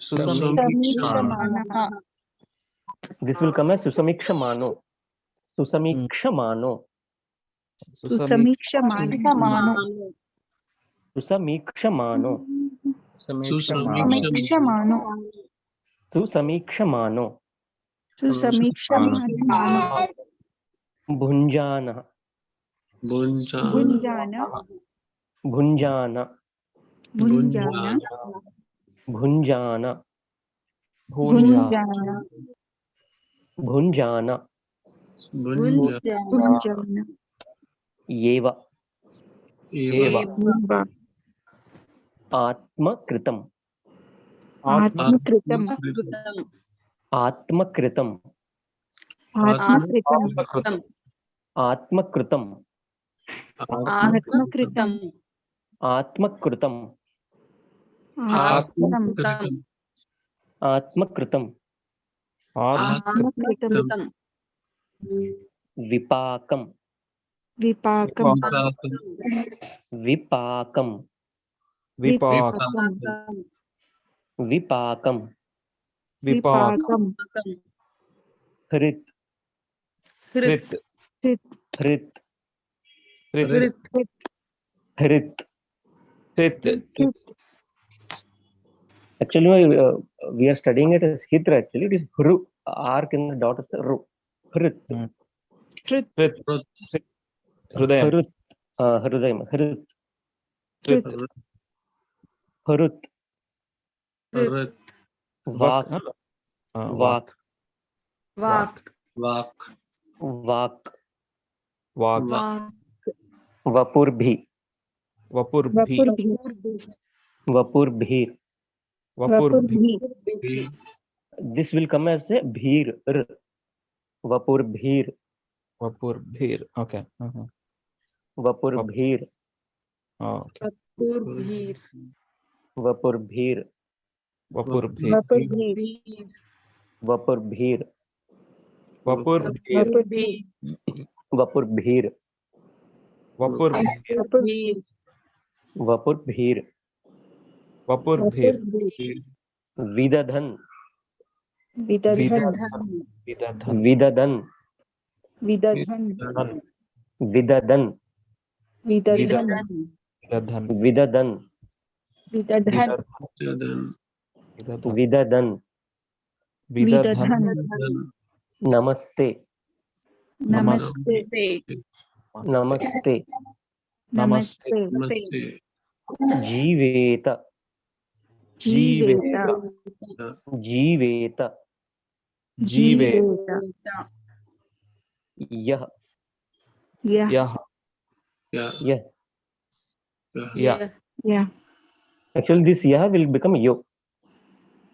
Susamikshamaanah. This will come as Susamikshamaano. Susamikshamaano. Susamikshamaano. Susamikshamaano. Susamikshamaano. Susamikshamaano. Susamikshamaano. Bhunjana. Bhunjana. Bhunjana. Bhunjana. Bhunjana. Bhunjana. Bhunjana. Bhunjana. Eva. Eva. Atmakritam. Atmakritam. Atmakritam. Atmakritam. Atmakritam. Atmakritam. Atmakritam. Atmakritam. Atmakritam. Vipakam. Vipakam. Vipakam. Vipakam. Vipakam. Vipakam. Hrit. Hrit. Hrit. Hrit. Hrit. Hrit. Actually, we are studying it as Hitra. Actually, it is Hru. R in the dot of the Ru. Hrit. Hrit. Hrudayam. Hrut. Hrudayam. Hrit. Hrit. Hrut. Vak. Vak. Vak. Vak. Vak. Vak. Vapurbhi. Vapurbhi. Vapurbhi. Vapurbhi. This will come as a bhir. Vapur bhir. Vapur bhir. Okay. Vapur bhir. Okay. Vapur bhir. Vapur bhir. Vapur bhir. Vapur bhir. Vapur bhir. Vapur bhir. Vapur bhir. Vapur bhir. Vidadhan. Vidadhan. Vidadhan. Vidadhan. Vidadhan. Vidadhan. Vidadhan. Vidadhan. Vidadhan. Vidadhan. Namaste. Namaste. Namaste. Namaste. Jiveta. Jiveta. Jiveta. Jiveta. Yah. Yah. Yah. Yeah. Actually, this yah will become yo.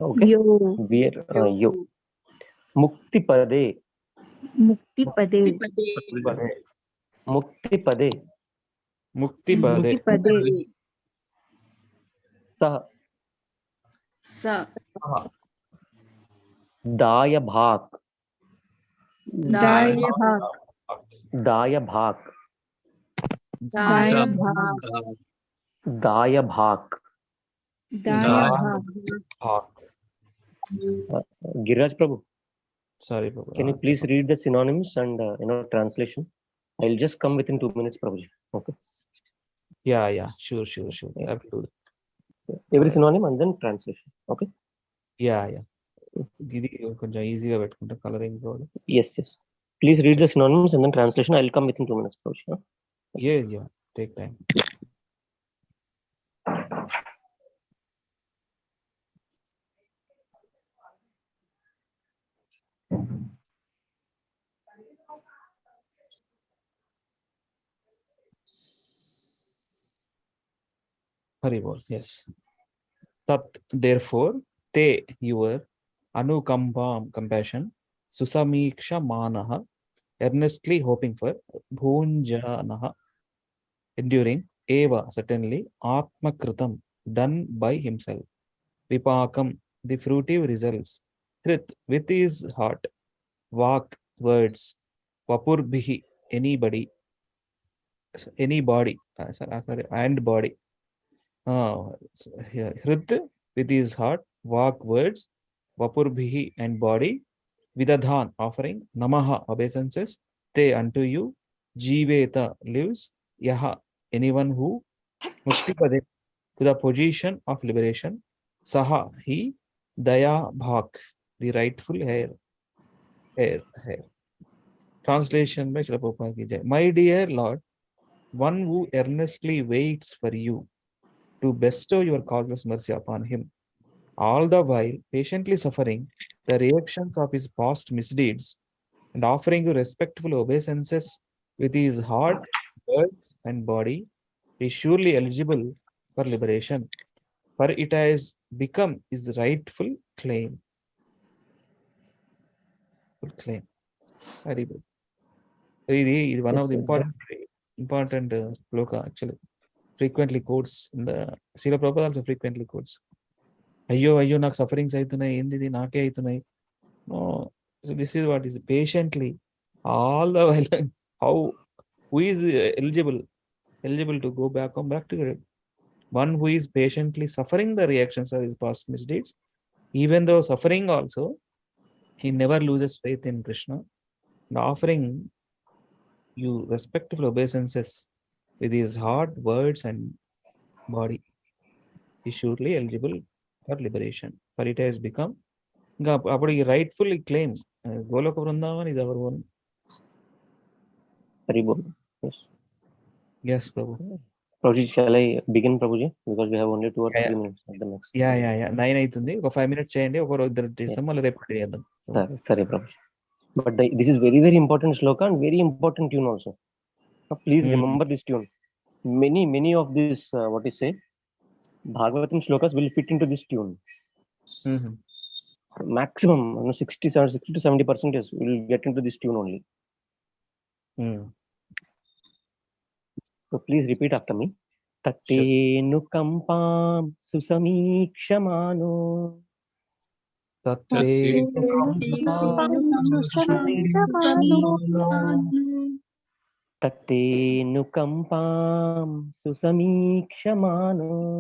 Okay. Where yo. Mukti pade. Mukti pade. Mukti pade. Mukti pade. Sah. Daya bhak. Daya bhak. Daya bhak. Daya bhak. Daya bhak. Daya bhak. Giriraj Prabhu. Sorry, Prabhu. Can you please read the synonyms and translation? I'll just come within 2 minutes, Prabhuji. Okay. Yeah. Sure. I will do that. Every synonym and then translation. Okay. Yeah. ఇది కొంచెం ఈజీగా పెట్టుకుంటా colouring కూడా. Yes. Please read the synonyms and then translation. I'll come within 2 minutes, Prabhuji. Yeah. Take time. Hari bol. Yes. Tat, therefore, te, your, anukampam, compassion, susamiksha manaha, earnestly hoping for, bhunjanaha, enduring, eva, certainly, atmakritam, done by himself, vipakam, the fruitive results, hrit, with his heart, vak, words, vapurbhihi, anybody, and body. Hrit, with his heart, vak, words, vapurbhihi, and body, vidadhan, offering, namaha, obeisances, te, unto you, jiveta, lives, yaha, anyone who, muktipade, to the position of liberation, saha, he, daya bhak, the rightful heir. Translation by Srila Prabhupada ki jai. My dear Lord, one who earnestly waits for you to bestow your causeless mercy upon him, all the while patiently suffering the reactions of his past misdeeds and offering you respectful obeisances with his heart, words, and body, is surely eligible for liberation, for it has become his rightful claim. Very good. This is one of the important sloka actually. Frequently quotes in the Srila Prabhupada also frequently quotes. Ayyo, నాకు sufferings అవుతున్నాయి, ఏంది నాకే అవుతున్నాయి. No, so this is what is patiently all the while. Who is eligible to go back to it? One who is patiently suffering the reactions of his past misdeeds, even though suffering also, he never loses faith in Krishna, and offering you respectful obeisances with his heart, words, and body, is surely eligible for liberation, for it has become, అప్పుడు ఈ rightfully claim, Goloka Vrindavan is our own. Yes, Prabhu. Prabhuji, shall I begin, Prabhuji? Because we have only 2 or 3 minutes at the next. Yeah. 9 అవుతుంది, ఒక 5 minutes చేయండి, ఒక ఇద్దరు చేస్తాం, మళ్ళీ రేపు చేద్దాం. Sorry, Prabhuji. But this is very, very important sloka and very important tune also. Please remember this tune. Many of these, what you say, Bhagavatam slokas will fit into this tune. maximum 60 to 70% will get into this tune only. So please repeat after me. Tate nukampam susamikshmano. Tate Tate nukampam susamikshmano.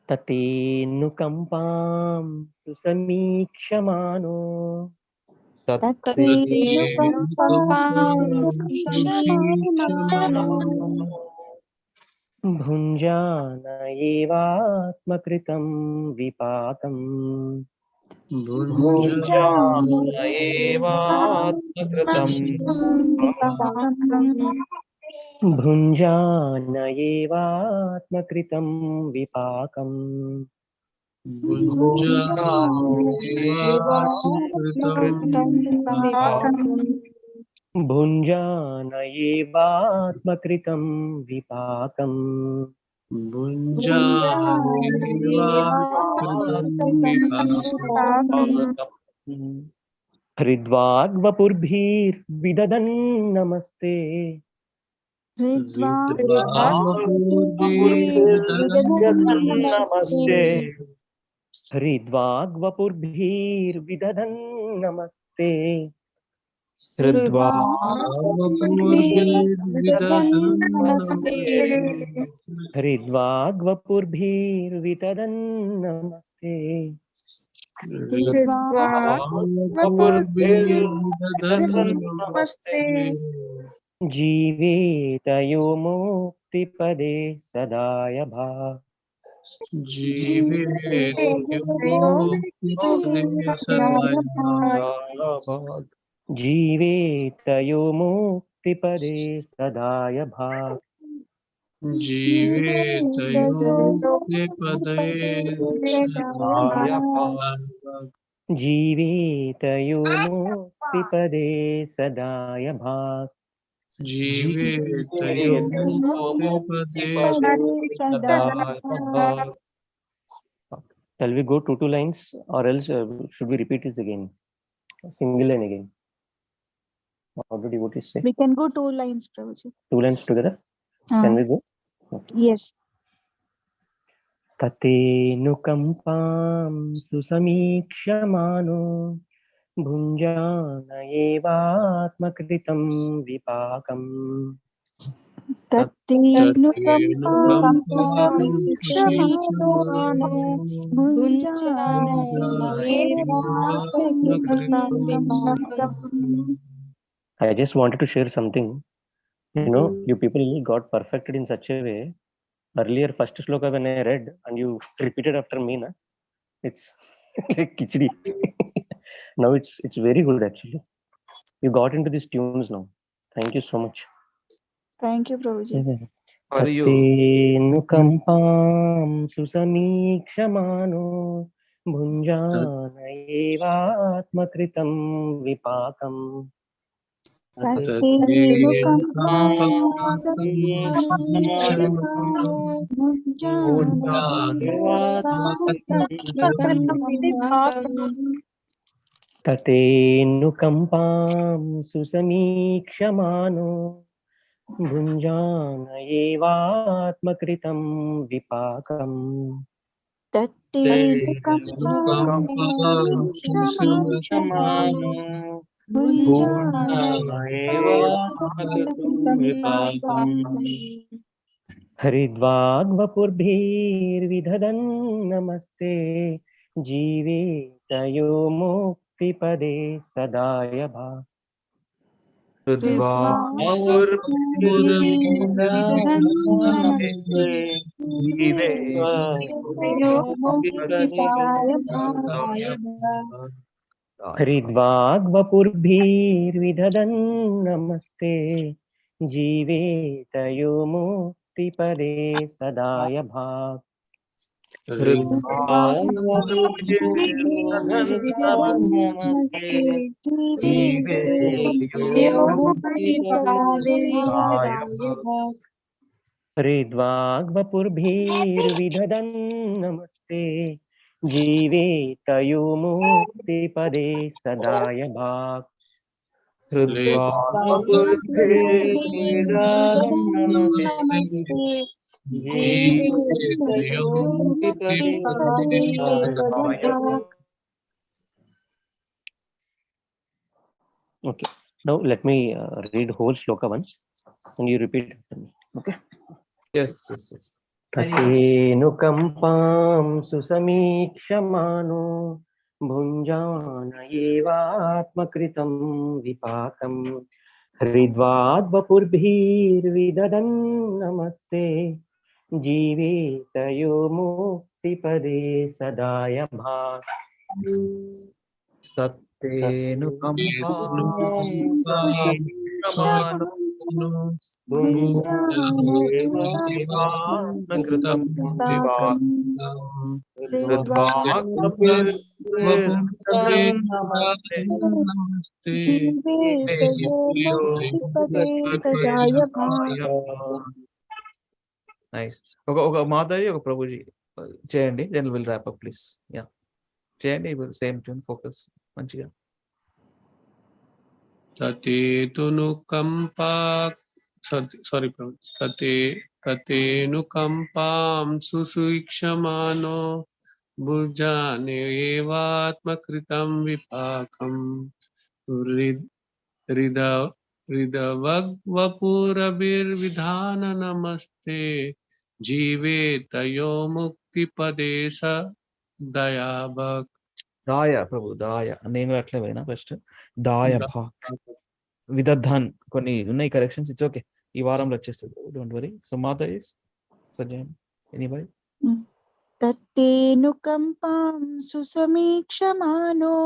Tate nukampam susamikshmano. Bhunjana evatmakritam vipakam. Bhunjana evatmakritam Bhunjana evatmakritam vipakam. Bhunjana evatmakritam vipakam. Hridvagvapurbhir vidadan namaste. Namaste. Hridvagvapurbhir vidadan namaste. Hridvagvapurbhir vidadan namaste. Jivetayo muktipade sadaya bha. Jivetayo muktipade sadaya bha. Jivetayo muktipade sadaya bha. Shall we go two lines, or else should we repeat this again? Single line again. What did you say? We can go 2 lines, Prabhuji. 2 lines together? Can we go? Okay. Yes. Tate nukampam susamikshmano. Bhunjana evatmakritam vipakam. Tate nukampam susamikshmano. Bhunjana evatmakritam vipakam. I just wanted to share something. You people got perfected in such a way. Earlier, first shloka when I read and you repeated after me, it's like kichdi. Now it's very good actually. You got into these tunes now. Thank you so much. Thank you, Prabhuji. Tate nukampam susamikshmano. Bhunjana evatmakritam vipakam. Tate nukampam susamikshmano. Bhunjana evatmakritam vipakam. Tate nukampam susamikshmano. Hridvagvapurbhir vidadan namaste. Jivetayo muktipade sadaya bha. Hridvagvapurbhir vidadan namaste. Jivetayo muktipade sadaya bha. हृद्वाग्वपुर्भिर्विदधन् नमस्ते जीवे तयो मुक्तिपदे सदाय भाक् हृद्वाग्वपुर्भिर्विदधन् नमस्ते Okay, now let me read whole shloka once and you repeat after me. Okay. Yes. तथेऽनुकम्पां सुसमीक्षमानो भुञ्जान एवात्मकृतं विपाकं हृद्वाग्वपुर्भिर्विदधन् नमस्ते जीवेतयो मुक्तिपदे सदाय भाक् कृतं नमस्ते నైస్. ఒక మాధవి ఒక ప్రభుజీ చేయండి, then will wrap up please. Yeah చేయండి, సేమ్ ట్యూన్ ఫోకస్ మంచిగా. తతేనుకంపాం సుసూక్ష్యమానో భుజానేవాత్మకృతం విపాకం హృదవగ్వపురభిర్విధాన నమస్తే జీవేతయో ముక్తిపదే దయాభక్. దాయ ప్రభు, దాయ నేను అట్లే పోయినా ఫస్ట్. దాయ భా విదధన్ కొన్ని ఉన్నాయి కరెక్షన్స్, ఇట్స్ ఓకే, ఈ వారంలో వచ్చేస్తుంది, don't worry. So Madhavi Sajayan anybody. తత్తేనుకంపాం సుసమీక్షమానో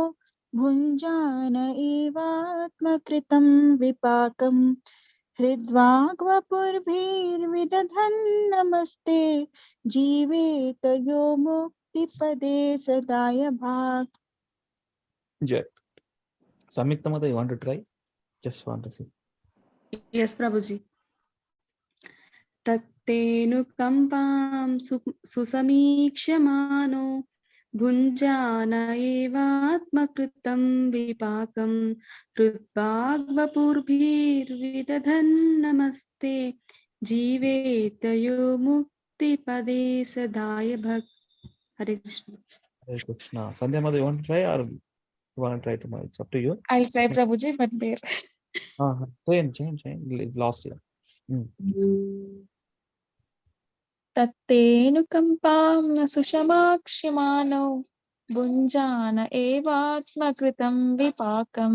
భుంజాన ఏవాత్మకృతం విపాకం హృద్వాగ్వపుర్భిర్విదధన్ నమస్తే జీవేతయో ముక్తిపదే సదాయ భాక్. జై సంయుక్త మాత, you want to try? Just want to see. Yes, Prabhuji. तत्तेनुकम्पां सुसमीक्ष्यमानो भुञ्जान एवात्मकृतं विपाकं हृद्वाग्वपुर्भिर्विदधन् नमस्ते जीवेतयो मुक्तिपदे सदाय भक्. Hare Krishna. Hare Krishna. Sandhya Mother, you want to try or you want to try tomorrow? It's up to you. I'll try, Prabhuji, but there. Change. Lost here. तत्तेनुकम्पां सुषमाक्ष्यमाणो भुञ्जान एवात्मकृतं विपाकं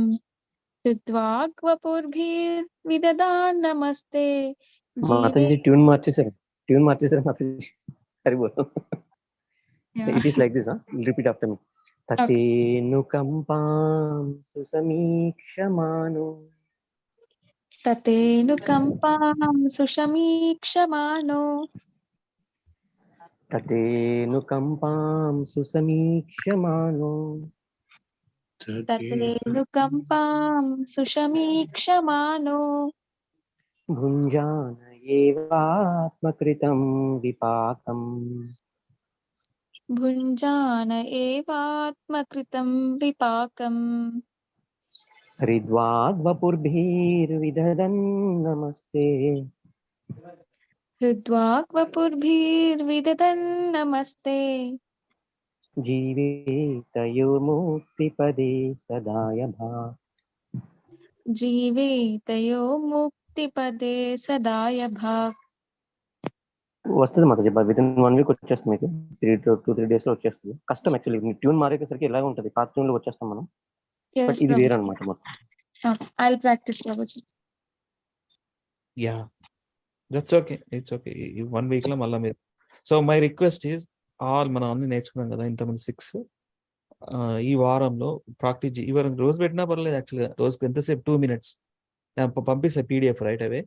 हृद्वाग्वपुर्भिर्विदधान् नमस्ते माताजी ट्यून మార్చేశారు మాతాజీ. హరి బోల్. It is like this, huh? Repeat after me. తతేనుకంపాం సుసమీక్షమానో ततेनुकम्पां सुषमीक्षमाणो ततेनुकम्पां सुसमीक्षमानो भुञ्जान एवात्मकृतं विपाकम् हृद्वाग्वपुर्भिर्विदधन् नमस्ते जीवेतयो मुक्तिपदे सदाय भाक्. వస్తుంది Mataji, within 1 week వచ్చేస్తుంది, మీకు 2-3 days లో వచ్చేస్తుంది. కష్టం యాక్చువల్లీ, ట్యూన్ మారేసరికి ఎలాగ ఉంటుంది, పాత ట్యూన్ లో వచ్చేస్తాం మనం, బట్ ఇది వేరే అనమాట మొత్తం. I'll practice, Prabhuji. Yeah, that's okay. It's okay. 1 week లో మళ్ళీ మీరు. So my request is all మనం అన్ని నేర్చుకున్నాం కదా ఇంతమంది 6, ఈ వారంలో ప్రాక్టీస్ ఇవరం రోజు పెట్టినా పర్లేదు, యాక్చువల్గా రోజుకు ఎంతసేపు 2 minutes నేను పంపిస్తా PDF right away.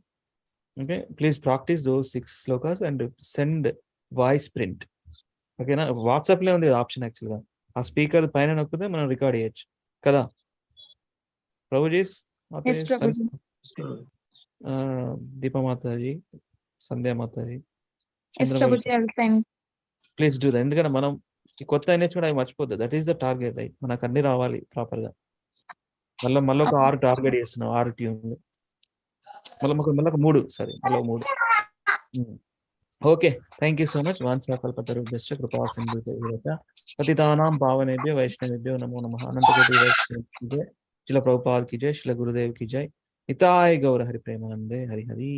Okay, please practice those 6 shlokas and send voice print. ఓకేనా? వాట్సాప్లో ఉంది ఆప్షన్, యాక్చువల్గా ఆ స్పీకర్ పైన నొక్కితే మనం రికార్డ్ చేయొచ్చు కదా. Prabhuji, Deepa Mataji Sandhya Mataji, Yes, Prabhuji, I will send. Please do that. ఎందుకంటే మనం ఈ కొత్త నేర్చుకుని అవి మర్చిపోద్దు. That is the target, right? మనకు అన్ని రావాలి ప్రాపర్ గా. మళ్ళీ ఒక 6 టార్గెట్ చేస్తున్నాం, 6 ట్యూన్లు. మళ్ళీ ఒక 3, సారీ, మళ్ళీ 3. Okay, thank you so much. వాంఛాకల్పతరుభ్యశ్చ కృపా సింధుభ్యశ్చ పతితానాం పావనేభ్యో వైష్ణవేభ్యో నమో నమః. అనంతకోటి వైష్ణవ్ కీ జై, శిల ప్రభుపాద్ కీ జై, శిల గురుదేవ్ కీ జై. నితాయ్ గౌర హరి ప్రేమానందే. హరి హరి.